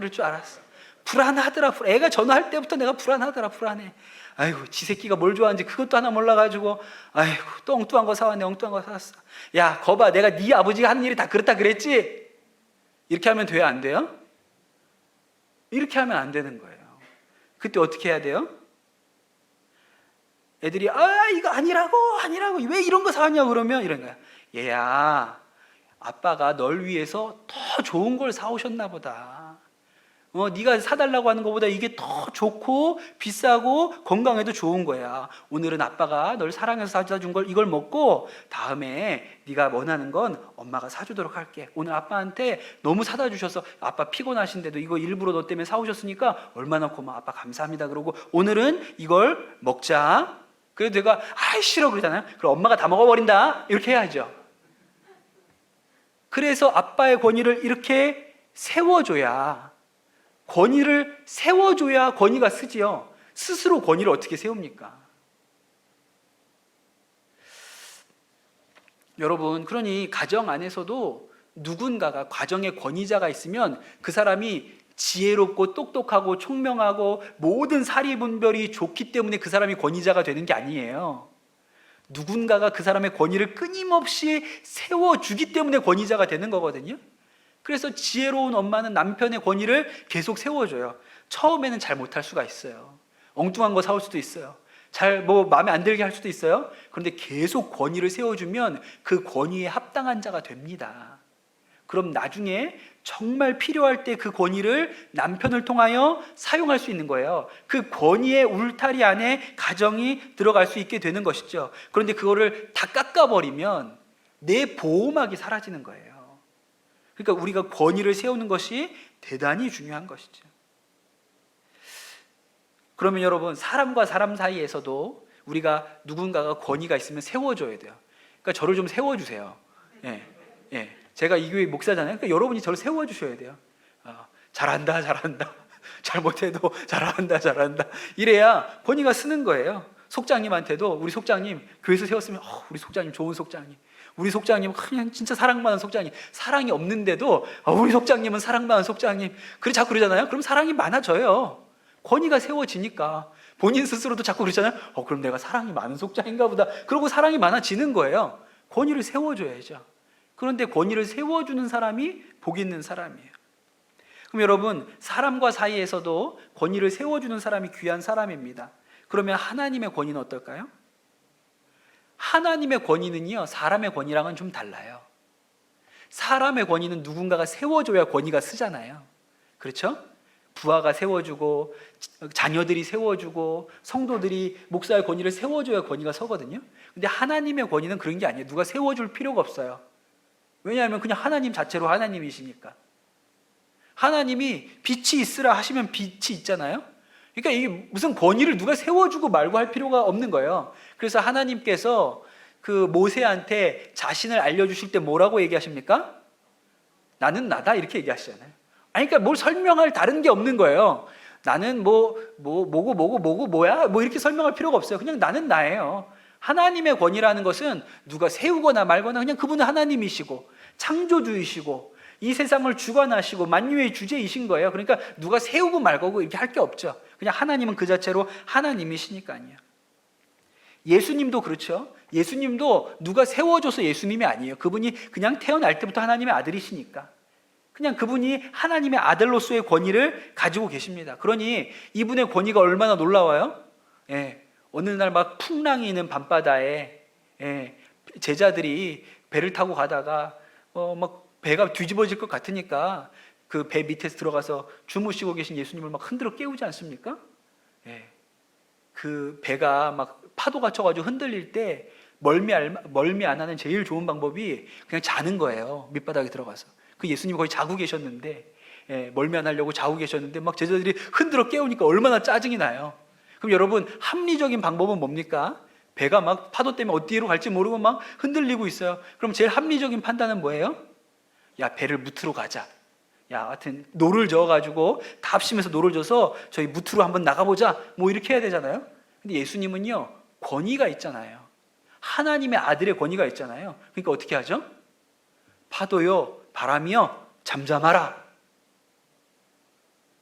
불안하더라. 애가 전화할 때부터 내가 불안해. 아이고 지 새끼가 뭘 좋아하는지 그것도 하나 몰라가지고 아이고 또 엉뚱한 거 사왔네. 엉뚱한 거 사왔어. 야 거봐 내가 네 아버지가 하는 일이 다 그렇다 그랬지? 이렇게 하면 돼요 안 돼요? 이렇게 하면 안 되는 거예요. 그때 어떻게 해야 돼요? 애들이 이거 아니라고 왜 이런 거 사왔냐고 그러면 이런 거야. 얘야 아빠가 널 위해서 더 좋은 걸 사오셨나 보다. 네가 사달라고 하는 것보다 이게 더 좋고 비싸고 건강에도 좋은 거야. 오늘은 아빠가 널 사랑해서 사다 준 걸 이걸 먹고 다음에 네가 원하는 건 엄마가 사주도록 할게. 오늘 아빠한테 너무 사다 주셔서 아빠 피곤하신데도 이거 일부러 너 때문에 사오셨으니까 얼마나 고마워. 아빠 감사합니다. 그러고 오늘은 이걸 먹자. 그래도 내가 아이 싫어 그러잖아요. 그럼 엄마가 다 먹어버린다 이렇게 해야죠. 그래서 아빠의 권위를 이렇게 세워줘야, 권위를 세워줘야 권위가 쓰지요. 스스로 권위를 어떻게 세웁니까? 여러분, 그러니 가정 안에서도 누군가가 가정의 권위자가 있으면 그 사람이 지혜롭고 똑똑하고 총명하고 모든 사리분별이 좋기 때문에 그 사람이 권위자가 되는 게 아니에요. 누군가가 그 사람의 권위를 끊임없이 세워주기 때문에 권위자가 되는 거거든요. 그래서 지혜로운 엄마는 남편의 권위를 계속 세워줘요. 처음에는 잘 못할 수가 있어요. 엉뚱한 거 사올 수도 있어요. 잘 마음에 안 들게 할 수도 있어요. 그런데 계속 권위를 세워주면 그 권위에 합당한 자가 됩니다. 그럼 나중에 정말 필요할 때 그 권위를 남편을 통하여 사용할 수 있는 거예요. 그 권위의 울타리 안에 가정이 들어갈 수 있게 되는 것이죠. 그런데 그거를 다 깎아버리면 내 보호막이 사라지는 거예요. 그러니까 우리가 권위를 세우는 것이 대단히 중요한 것이죠. 그러면 여러분, 사람과 사람 사이에서도 우리가 누군가가 권위가 있으면 세워줘야 돼요. 그러니까 저를 좀 세워주세요. 예. 제가 이 교회 목사잖아요. 그러니까 여러분이 저를 세워주셔야 돼요. 잘한다. 잘못해도 잘한다. 이래야 권위가 쓰는 거예요. 속장님한테도 우리 속장님 교회에서 세웠으면 우리 속장님 좋은 속장님. 우리 속장님은 그냥 진짜 사랑 많은 속장님. 사랑이 없는데도 우리 속장님은 사랑 많은 속장님. 그래 자꾸 그러잖아요. 그럼 사랑이 많아져요. 권위가 세워지니까. 본인 스스로도 자꾸 그러잖아요. 그럼 내가 사랑이 많은 속장인가 보다. 그러고 사랑이 많아지는 거예요. 권위를 세워줘야죠. 그런데 권위를 세워주는 사람이 복 있는 사람이에요. 그럼 여러분, 사람과 사이에서도 권위를 세워주는 사람이 귀한 사람입니다. 그러면 하나님의 권위는 어떨까요? 하나님의 권위는요, 사람의 권위랑은 좀 달라요. 사람의 권위는 누군가가 세워줘야 권위가 쓰잖아요. 그렇죠? 부하가 세워주고 자녀들이 세워주고 성도들이 목사의 권위를 세워줘야 권위가 서거든요. 근데 하나님의 권위는 그런 게 아니에요. 누가 세워줄 필요가 없어요. 왜냐하면 그냥 하나님 자체로 하나님이시니까. 하나님이 빛이 있으라 하시면 빛이 있잖아요. 그러니까 이게 무슨 권위를 누가 세워주고 말고 할 필요가 없는 거예요. 그래서 하나님께서 그 모세한테 자신을 알려주실 때 뭐라고 얘기하십니까? 나는 나다 이렇게 얘기하시잖아요. 그러니까 뭘 설명할 다른 게 없는 거예요. 나는 뭐고 뭐야 이렇게 설명할 필요가 없어요. 그냥 나는 나예요. 하나님의 권위라는 것은 누가 세우거나 말거나 그냥 그분은 하나님이시고 창조주이시고 이 세상을 주관하시고 만유의 주제이신 거예요. 그러니까 누가 세우고 말고 이렇게 할 게 없죠. 그냥 하나님은 그 자체로 하나님이시니까요. 예수님도 그렇죠. 예수님도 누가 세워줘서 예수님이 아니에요. 그분이 그냥 태어날 때부터 하나님의 아들이시니까. 그냥 그분이 하나님의 아들로서의 권위를 가지고 계십니다. 그러니 이분의 권위가 얼마나 놀라워요? 어느 날 막 풍랑이 있는 밤바다에 제자들이 배를 타고 가다가 막 배가 뒤집어질 것 같으니까 그 배 밑에서 들어가서 주무시고 계신 예수님을 막 흔들어 깨우지 않습니까? 그 배가 막 파도가 쳐가지고 흔들릴 때 멀미 안 하는 제일 좋은 방법이 그냥 자는 거예요. 밑바닥에 들어가서. 그 예수님이 거의 자고 계셨는데 멀미 안 하려고 자고 계셨는데 막 제자들이 흔들어 깨우니까 얼마나 짜증이 나요. 그럼 여러분, 합리적인 방법은 뭡니까? 배가 막 파도 때문에 어디로 갈지 모르고 막 흔들리고 있어요. 그럼 제일 합리적인 판단은 뭐예요? 야, 배를 무트로 가자. 야, 하여튼 노를 저어가지고 다 합심해서 노를 져서 저희 무트로 한번 나가보자. 이렇게 해야 되잖아요. 근데 예수님은요, 권위가 있잖아요. 하나님의 아들의 권위가 있잖아요. 그러니까 어떻게 하죠? 파도요, 바람이요, 잠잠하라.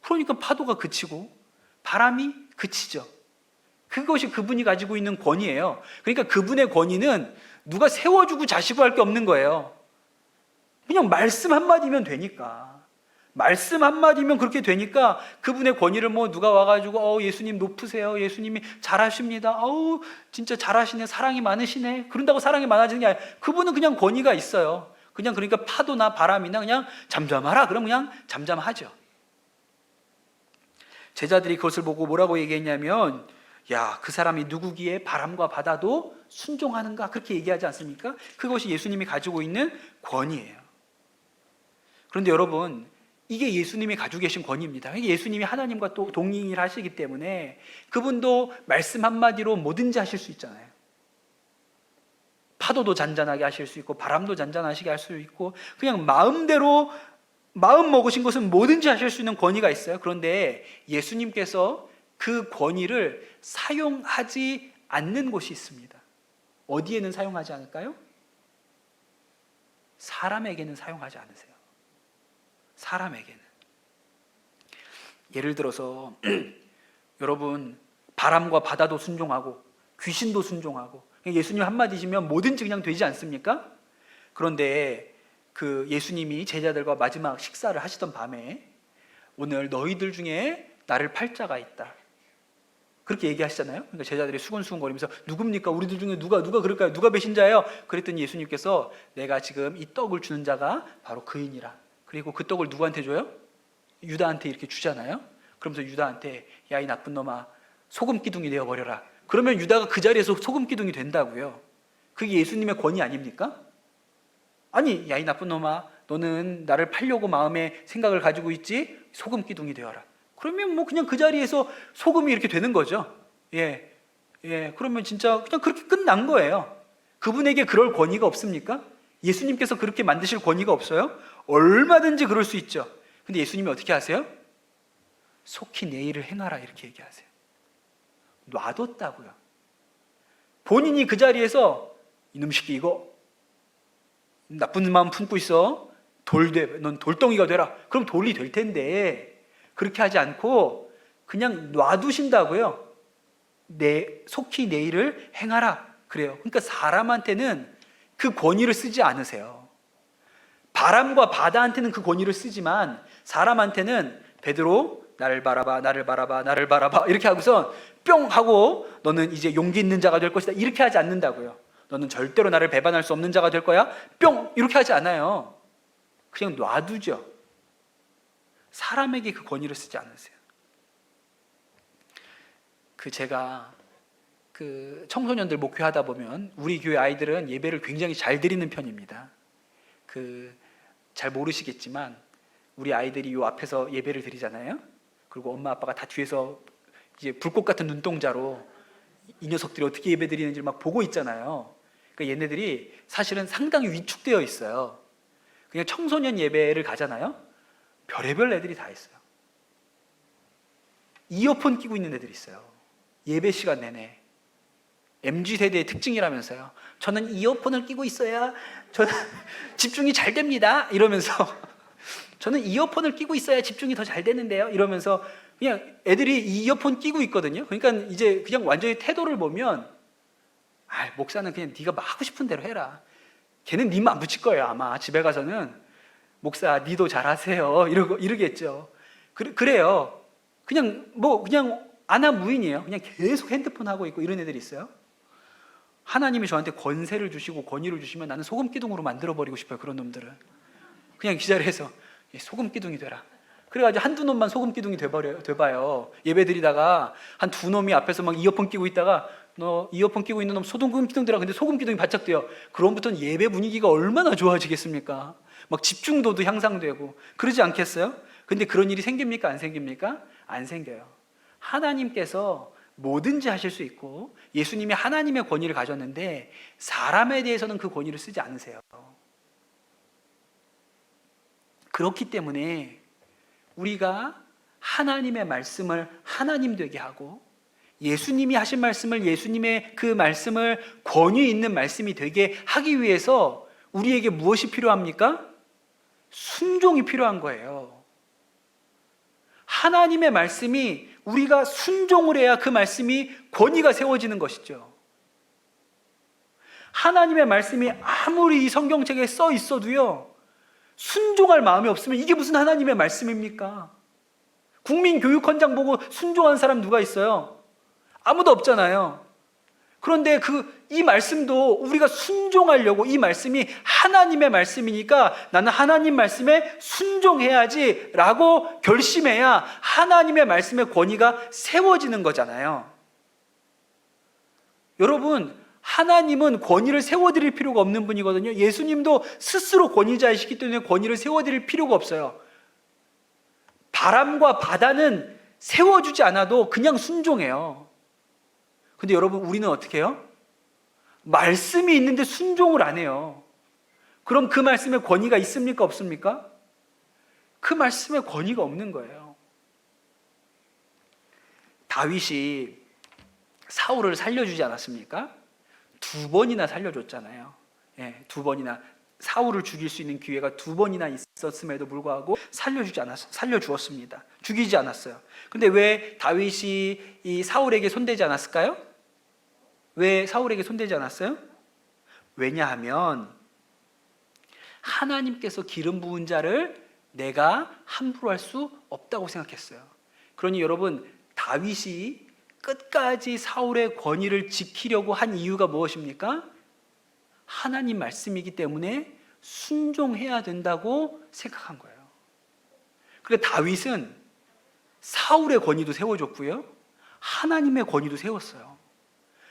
그러니까 파도가 그치고 바람이 그치죠. 그것이 그분이 가지고 있는 권위예요. 그러니까 그분의 권위는 누가 세워주고 자시고 할 게 없는 거예요. 그냥 말씀 한마디면 되니까. 말씀 한마디면 그렇게 되니까 그분의 권위를 누가 와가지고 예수님 높으세요. 예수님이 잘하십니다. 진짜 잘하시네. 사랑이 많으시네. 그런다고 사랑이 많아지는 게 아니라 그분은 그냥 권위가 있어요. 그냥 그러니까 파도나 바람이나 그냥 잠잠하라. 그럼 그냥 잠잠하죠. 제자들이 그것을 보고 뭐라고 얘기했냐면, 야, 그 사람이 누구기에 바람과 바다도 순종하는가, 그렇게 얘기하지 않습니까? 그것이 예수님이 가지고 있는 권위예요. 그런데 여러분, 이게 예수님이 가지고 계신 권위입니다. 예수님이 하나님과 또 동일하시기 때문에 그분도 말씀 한마디로 뭐든지 하실 수 있잖아요. 파도도 잔잔하게 하실 수 있고 바람도 잔잔하시게 할 수 있고, 그냥 마음대로 마음 먹으신 것은 뭐든지 하실 수 있는 권위가 있어요. 그런데 예수님께서 그 권위를 사용하지 않는 곳이 있습니다. 어디에는 사용하지 않을까요? 사람에게는 사용하지 않으세요. 사람에게는. 예를 들어서 여러분, 바람과 바다도 순종하고 귀신도 순종하고, 예수님 한마디시면 뭐든지 그냥 되지 않습니까? 그런데 그 예수님이 제자들과 마지막 식사를 하시던 밤에, 오늘 너희들 중에 나를 팔 자가 있다, 그렇게 얘기하시잖아요. 그러니까 제자들이 수근수근거리면서 누굽니까? 우리들 중에 누가 그럴까요? 누가 배신자예요? 그랬더니 예수님께서 내가 지금 이 떡을 주는 자가 바로 그이니라. 그리고 그 떡을 누구한테 줘요? 유다한테 이렇게 주잖아요. 그러면서 유다한테, 야, 이 나쁜 놈아, 소금 기둥이 되어버려라. 그러면 유다가 그 자리에서 소금 기둥이 된다고요. 그게 예수님의 권위 아닙니까? 아니, 야, 이 나쁜 놈아, 너는 나를 팔려고 마음에 생각을 가지고 있지? 소금 기둥이 되어라. 그러면 뭐 그냥 그 자리에서 소금이 이렇게 되는 거죠. 그러면 진짜 그냥 그렇게 끝난 거예요. 그분에게 그럴 권위가 없습니까? 예수님께서 그렇게 만드실 권위가 없어요? 얼마든지 그럴 수 있죠. 근데 예수님이 어떻게 하세요? 속히 내 일을 행하라, 이렇게 얘기하세요. 놔뒀다고요. 본인이 그 자리에서 이놈 새끼 이거 나쁜 마음 품고 있어, 넌 돌덩이가 되라. 그럼 돌이 될 텐데 그렇게 하지 않고 그냥 놔두신다고요. 속히 내 일을 행하라, 그래요. 그러니까 사람한테는 그 권위를 쓰지 않으세요. 바람과 바다한테는 그 권위를 쓰지만 사람한테는 베드로, 나를 바라봐, 나를 바라봐, 나를 바라봐, 이렇게 하고서 뿅 하고 너는 이제 용기 있는 자가 될 것이다, 이렇게 하지 않는다고요. 너는 절대로 나를 배반할 수 없는 자가 될 거야, 뿅, 이렇게 하지 않아요. 그냥 놔두죠. 사람에게 그 권위를 쓰지 않으세요. 제가 청소년들 목회하다 보면 우리 교회 아이들은 예배를 굉장히 잘 드리는 편입니다. 잘 모르시겠지만 우리 아이들이 요 앞에서 예배를 드리잖아요. 그리고 엄마 아빠가 다 뒤에서 이제 불꽃 같은 눈동자로 이 녀석들이 어떻게 예배 드리는지 막 보고 있잖아요. 그러니까 얘네들이 사실은 상당히 위축되어 있어요. 그냥 청소년 예배를 가잖아요. 별의별 애들이 다 있어요. 이어폰 끼고 있는 애들이 있어요. 예배 시간 내내. MZ세대의 특징이라면서요. 저는 이어폰을 끼고 있어야 저는 집중이 잘 됩니다, 이러면서 저는 이어폰을 끼고 있어야 집중이 더 잘 되는데요, 이러면서 그냥 애들이 이어폰 끼고 있거든요. 그러니까 이제 그냥 완전히 태도를 보면, 목사는 그냥 네가 막 하고 싶은 대로 해라. 걔는 님 안 붙일 거예요. 아마 집에 가서는 목사 니도 잘하세요 이러겠죠. 그래요. 그냥 아나무인이에요. 그냥 계속 핸드폰 하고 있고 이런 애들이 있어요. 하나님이 저한테 권세를 주시고 권위를 주시면 나는 소금 기둥으로 만들어버리고 싶어요. 그런 놈들은 그냥 기자리에서 소금 기둥이 되라. 그래가지고 한두 놈만 소금 기둥이 돼봐요. 예배 드리다가 한 두 놈이 앞에서 막 이어폰 끼고 있다가, 너 이어폰 끼고 있는 놈 소금 기둥 되라. 근데 소금 기둥이 바짝 돼요. 그럼부터는 예배 분위기가 얼마나 좋아지겠습니까? 막 집중도도 향상되고 그러지 않겠어요? 근데 그런 일이 생깁니까? 안 생깁니까? 안 생겨요. 하나님께서 뭐든지 하실 수 있고 예수님이 하나님의 권위를 가졌는데 사람에 대해서는 그 권위를 쓰지 않으세요. 그렇기 때문에 우리가 하나님의 말씀을 하나님 되게 하고 예수님이 하신 말씀을, 예수님의 그 말씀을 권위 있는 말씀이 되게 하기 위해서 우리에게 무엇이 필요합니까? 순종이 필요한 거예요. 하나님의 말씀이 우리가 순종을 해야 그 말씀이 권위가 세워지는 것이죠. 하나님의 말씀이 아무리 이 성경책에 써 있어도요, 순종할 마음이 없으면 이게 무슨 하나님의 말씀입니까? 국민교육헌장 보고 순종한 사람 누가 있어요? 아무도 없잖아요. 그런데 이 말씀도 우리가 순종하려고, 이 말씀이 하나님의 말씀이니까 나는 하나님 말씀에 순종해야지 라고 결심해야 하나님의 말씀의 권위가 세워지는 거잖아요. 여러분, 하나님은 권위를 세워드릴 필요가 없는 분이거든요. 예수님도 스스로 권위자이시기 때문에 권위를 세워드릴 필요가 없어요. 바람과 바다는 세워주지 않아도 그냥 순종해요. 근데 여러분, 우리는 어떻게 해요? 말씀이 있는데 순종을 안 해요. 그럼 그 말씀에 권위가 있습니까? 없습니까? 그 말씀에 권위가 없는 거예요. 다윗이 사울을 살려주지 않았습니까? 2번이나 살려줬잖아요. 예, 2번이나 사울을 죽일 수 있는 기회가 2번이나 있었음에도 불구하고 살려주었습니다. 죽이지 않았어요. 근데 왜 다윗이 이 사울에게 손대지 않았을까요? 왜 사울에게 손대지 않았어요? 왜냐하면 하나님께서 기름 부은 자를 내가 함부로 할 수 없다고 생각했어요. 그러니 여러분, 다윗이 끝까지 사울의 권위를 지키려고 한 이유가 무엇입니까? 하나님 말씀이기 때문에 순종해야 된다고 생각한 거예요. 그러니까 다윗은 사울의 권위도 세워줬고요, 하나님의 권위도 세웠어요.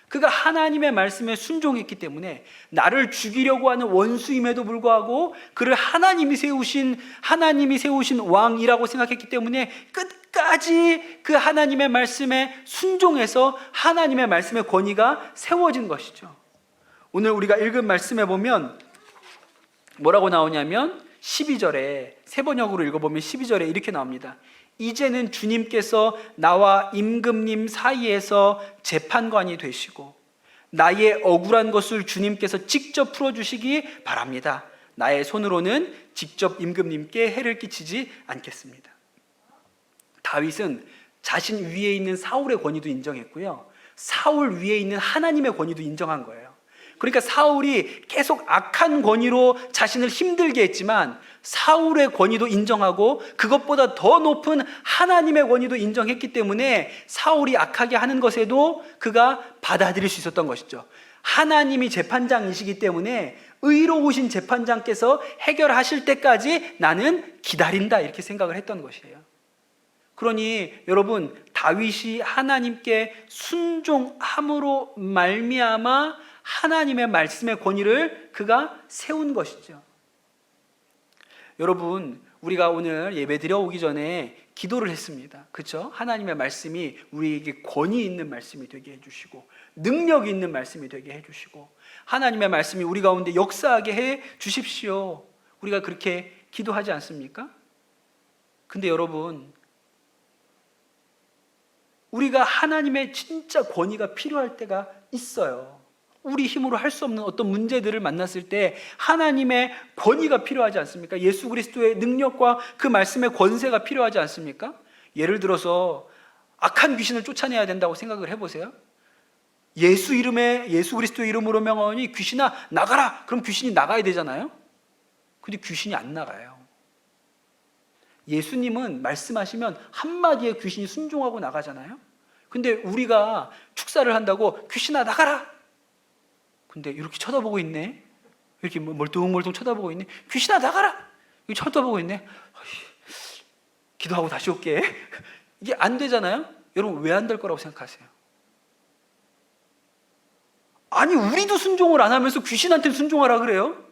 그가 하나님의 말씀에 순종했기 때문에 나를 죽이려고 하는 원수임에도 불구하고 그를 하나님이 세우신 왕이라고 생각했기 때문에 끝까지 그 하나님의 말씀에 순종해서 하나님의 말씀의 권위가 세워진 것이죠. 오늘 우리가 읽은 말씀에 보면 뭐라고 나오냐면 12절에, 세 번역으로 읽어보면 12절에 이렇게 나옵니다. 이제는 주님께서 나와 임금님 사이에서 재판관이 되시고 나의 억울한 것을 주님께서 직접 풀어주시기 바랍니다. 나의 손으로는 직접 임금님께 해를 끼치지 않겠습니다. 다윗은 자신 위에 있는 사울의 권위도 인정했고요, 사울 위에 있는 하나님의 권위도 인정한 거예요. 그러니까 사울이 계속 악한 권위로 자신을 힘들게 했지만 사울의 권위도 인정하고 그것보다 더 높은 하나님의 권위도 인정했기 때문에 사울이 악하게 하는 것에도 그가 받아들일 수 있었던 것이죠. 하나님이 재판장이시기 때문에 의로우신 재판장께서 해결하실 때까지 나는 기다린다, 이렇게 생각을 했던 것이에요. 그러니 여러분, 다윗이 하나님께 순종함으로 말미암아 하나님의 말씀의 권위를 그가 세운 것이죠. 여러분, 우리가 오늘 예배 드려오기 전에 기도를 했습니다. 그렇죠? 하나님의 말씀이 우리에게 권위 있는 말씀이 되게 해주시고 능력 있는 말씀이 되게 해주시고 하나님의 말씀이 우리 가운데 역사하게 해 주십시오. 우리가 그렇게 기도하지 않습니까? 근데 여러분, 우리가 하나님의 진짜 권위가 필요할 때가 있어요. 우리 힘으로 할 수 없는 어떤 문제들을 만났을 때 하나님의 권위가 필요하지 않습니까? 예수 그리스도의 능력과 그 말씀의 권세가 필요하지 않습니까? 예를 들어서 악한 귀신을 쫓아내야 된다고 생각을 해보세요. 예수 그리스도의 이름으로 명하오니 귀신아 나가라! 그럼 귀신이 나가야 되잖아요. 근데 귀신이 안 나가요. 예수님은 말씀하시면 한마디에 귀신이 순종하고 나가잖아요. 근데 우리가 축사를 한다고 귀신아 나가라! 근데 이렇게 쳐다보고 있네. 이렇게 멀뚱멀뚱 쳐다보고 있네. 귀신아 나가라! 이렇게 쳐다보고 있네. 기도하고 다시 올게. 이게 안 되잖아요. 여러분, 왜 안 될 거라고 생각하세요? 아니, 우리도 순종을 안 하면서 귀신한테 순종하라 그래요?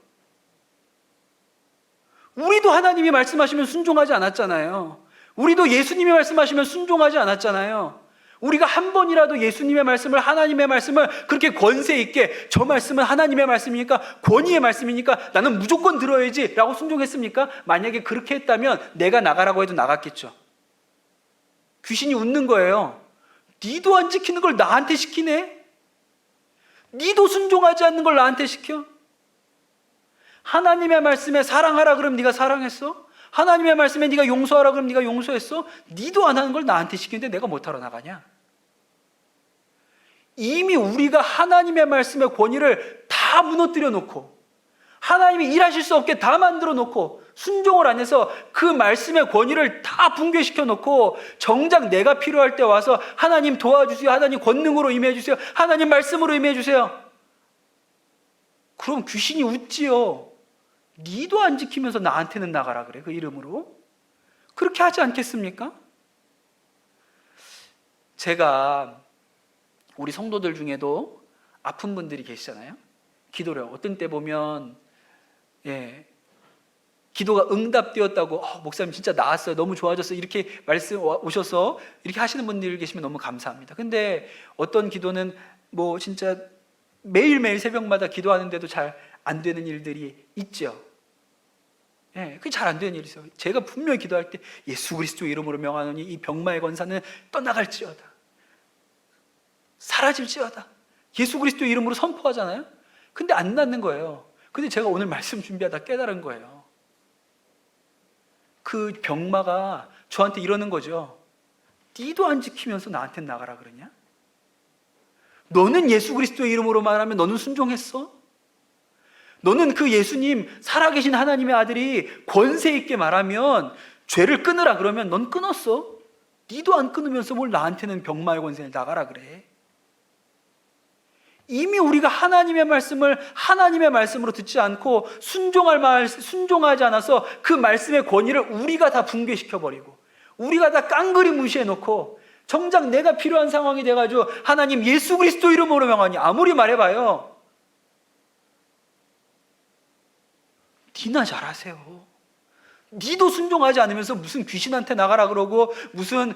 우리도 하나님이 말씀하시면 순종하지 않았잖아요. 우리도 예수님이 말씀하시면 순종하지 않았잖아요. 우리가 한 번이라도 예수님의 말씀을, 하나님의 말씀을 그렇게 권세 있게 저 말씀은 하나님의 말씀이니까, 권위의 말씀이니까 나는 무조건 들어야지 라고 순종했습니까? 만약에 그렇게 했다면 내가 나가라고 해도 나갔겠죠. 귀신이 웃는 거예요. 니도 안 지키는 걸 나한테 시키네? 니도 순종하지 않는 걸 나한테 시켜? 하나님의 말씀에 사랑하라 그러면 네가 사랑했어? 하나님의 말씀에 네가 용서하라 그러면 네가 용서했어? 니도 안 하는 걸 나한테 시키는데 내가 못하러 나가냐? 이미 우리가 하나님의 말씀의 권위를 다 무너뜨려 놓고 하나님이 일하실 수 없게 다 만들어 놓고 순종을 안 해서 그 말씀의 권위를 다 붕괴시켜 놓고 정작 내가 필요할 때 와서 하나님 도와주세요, 하나님 권능으로 임해 주세요, 하나님 말씀으로 임해 주세요. 그럼 귀신이 웃지요. 니도 안 지키면서 나한테는 나가라 그래, 그 이름으로. 그렇게 하지 않겠습니까? 제가 우리 성도들 중에도 아픈 분들이 계시잖아요. 기도를 어떤 때 보면 기도가 응답되었다고, 목사님 진짜 나았어요, 너무 좋아졌어요, 이렇게 말씀 오셔서 이렇게 하시는 분들 계시면 너무 감사합니다. 근데 어떤 기도는 뭐 진짜 매일매일 새벽마다 기도하는데도 잘 안 되는 일들이 있죠. 그게 잘 안 되는 일이 있어요. 제가 분명히 기도할 때 예수 그리스도 이름으로 명하노니 이 병마의 권사는 떠나갈지어다, 사라질지어다, 예수 그리스도 이름으로 선포하잖아요. 근데 안 낫는 거예요. 근데 제가 오늘 말씀 준비하다 깨달은 거예요. 그 병마가 저한테 이러는 거죠. 니도 안 지키면서 나한테 나가라 그러냐? 너는 예수 그리스도의 이름으로 말하면 너는 순종했어? 너는 그 예수님, 살아계신 하나님의 아들이 권세 있게 말하면 죄를 끊으라 그러면 넌 끊었어? 니도 안 끊으면서 뭘 나한테는 병마의 권세를 나가라 그래? 이미 우리가 하나님의 말씀을 하나님의 말씀으로 듣지 않고 순종하지 않아서 그 말씀의 권위를 우리가 다 붕괴시켜버리고 우리가 다 깡그리 무시해놓고 정작 내가 필요한 상황이 돼가지고 하나님 예수 그리스도 이름으로 명하니, 아무리 말해봐요 니나 잘하세요. 니도 순종하지 않으면서 무슨 귀신한테 나가라 그러고 무슨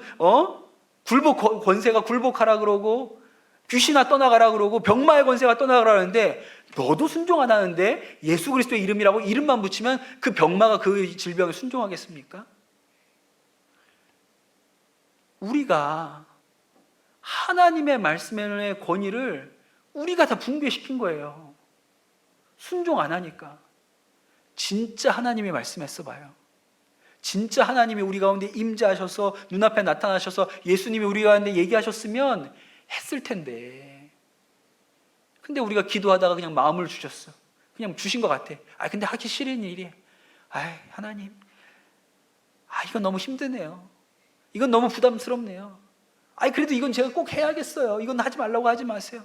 권세가 굴복하라 그러고 귀신아 떠나가라 그러고 병마의 권세가 떠나가라 그러는데 너도 순종 안 하는데 예수 그리스도의 이름이라고 이름만 붙이면 그 병마가 그 질병에 순종하겠습니까? 우리가 하나님의 말씀의 권위를 우리가 다 붕괴시킨 거예요. 순종 안 하니까. 진짜 하나님이 말씀했어 봐요. 진짜 하나님이 우리 가운데 임재하셔서 눈앞에 나타나셔서 예수님이 우리 가운데 얘기하셨으면 했을 텐데. 근데 우리가 기도하다가 그냥 마음을 주셨어. 그냥 주신 것 같아. 근데 하기 싫은 일이에요. 하나님, 이건 너무 힘드네요. 이건 너무 부담스럽네요. 그래도 이건 제가 꼭 해야겠어요. 이건 하지 말라고 하지 마세요.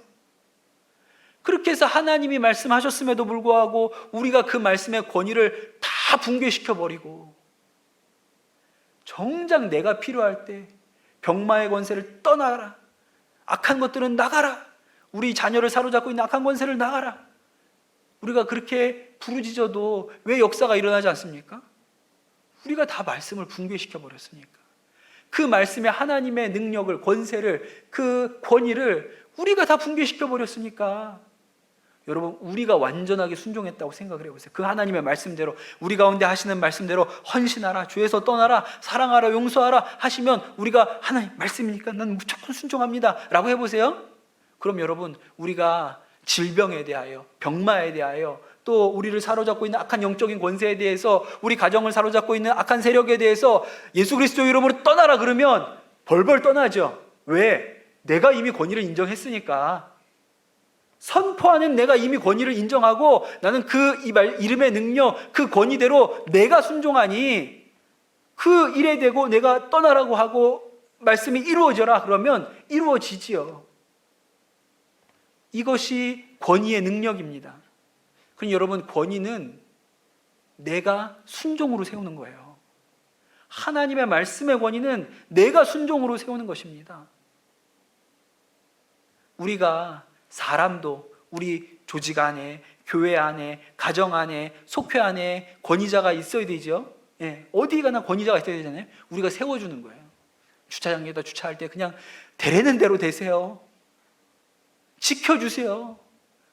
그렇게 해서 하나님이 말씀하셨음에도 불구하고 우리가 그 말씀의 권위를 다 붕괴시켜버리고 정작 내가 필요할 때 병마의 권세를 떠나라, 악한 것들은 나가라, 우리 자녀를 사로잡고 있는 악한 권세를 나가라, 우리가 그렇게 부르짖어도 왜 역사가 일어나지 않습니까? 우리가 다 말씀을 붕괴시켜버렸으니까. 그 말씀의 하나님의 능력을, 권세를, 그 권위를 우리가 다 붕괴시켜버렸으니까. 여러분, 우리가 완전하게 순종했다고 생각을 해보세요. 그 하나님의 말씀대로, 우리 가운데 하시는 말씀대로 헌신하라, 죄에서 떠나라, 사랑하라, 용서하라 하시면 우리가 하나님 말씀이니까 난 무조건 순종합니다 라고 해보세요. 그럼 여러분, 우리가 질병에 대하여, 병마에 대하여, 또 우리를 사로잡고 있는 악한 영적인 권세에 대해서, 우리 가정을 사로잡고 있는 악한 세력에 대해서 예수 그리스도 이름으로 떠나라 그러면 벌벌 떠나죠. 왜? 내가 이미 권위를 인정했으니까. 선포하는 내가 이미 권위를 인정하고 나는 그 이름의 능력, 그 권위대로 내가 순종하니 그 일에 대고 내가 떠나라고 하고 말씀이 이루어져라 그러면 이루어지지요. 이것이 권위의 능력입니다. 그럼 여러분, 권위는 내가 순종으로 세우는 거예요. 하나님의 말씀의 권위는 내가 순종으로 세우는 것입니다. 우리가 사람도 우리 조직 안에, 교회 안에, 가정 안에, 속회 안에 권위자가 있어야 되죠. 어디 가나 권위자가 있어야 되잖아요. 우리가 세워주는 거예요. 주차장에다 주차할 때 그냥 되려는 대로 되세요. 지켜주세요.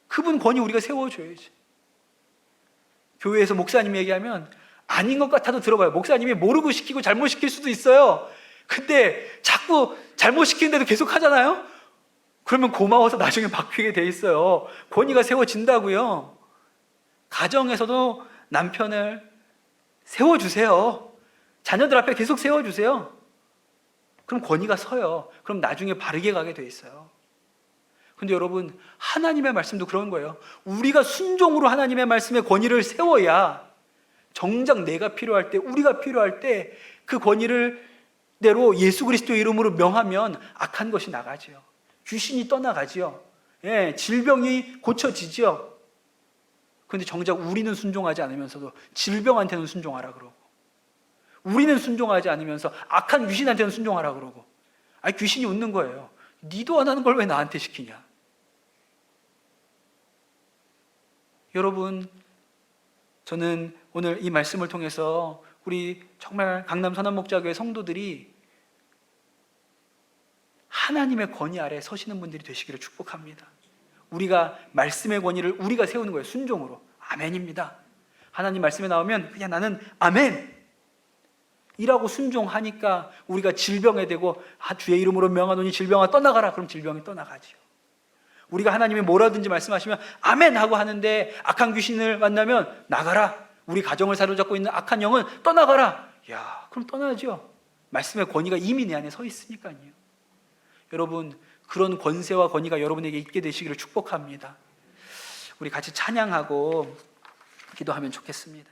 그분 권위 우리가 세워줘야지. 교회에서 목사님이 얘기하면 아닌 것 같아도 들어봐요. 목사님이 모르고 시키고 잘못 시킬 수도 있어요. 근데 자꾸 잘못 시키는데도 계속 하잖아요. 그러면 고마워서 나중에 바뀌게 돼 있어요. 권위가 세워진다고요. 가정에서도 남편을 세워주세요. 자녀들 앞에 계속 세워주세요. 그럼 권위가 서요. 그럼 나중에 바르게 가게 돼 있어요. 근데 여러분, 하나님의 말씀도 그런 거예요. 우리가 순종으로 하나님의 말씀의 권위를 세워야 정작 내가 필요할 때, 우리가 필요할 때 그 권위를 대로 예수 그리스도의 이름으로 명하면 악한 것이 나가지요. 귀신이 떠나가지요. 예, 질병이 고쳐지지요. 그런데 정작 우리는 순종하지 않으면서도 질병한테는 순종하라 그러고, 우리는 순종하지 않으면서 악한 귀신한테는 순종하라 그러고, 아니 귀신이 웃는 거예요. 니도 안 하는 걸 왜 나한테 시키냐. 여러분, 저는 오늘 이 말씀을 통해서 우리 정말 강남 선한목자교회 성도들이 하나님의 권위 아래 서시는 분들이 되시기를 축복합니다. 우리가 말씀의 권위를 우리가 세우는 거예요. 순종으로. 아멘입니다. 하나님 말씀에 나오면 그냥 나는 아멘 이라고 순종하니까 우리가 질병에 대고 주의 이름으로 명하노니 질병아 떠나가라. 그럼 질병이 떠나가지요. 우리가 하나님이 뭐라든지 말씀하시면 아멘 하고 하는데 악한 귀신을 만나면 나가라. 우리 가정을 사로잡고 있는 악한 영은 떠나가라. 야, 그럼 떠나죠. 말씀의 권위가 이미 내 안에 서 있으니까요. 여러분, 그런 권세와 권위가 여러분에게 있게 되시기를 축복합니다. 우리 같이 찬양하고 기도하면 좋겠습니다.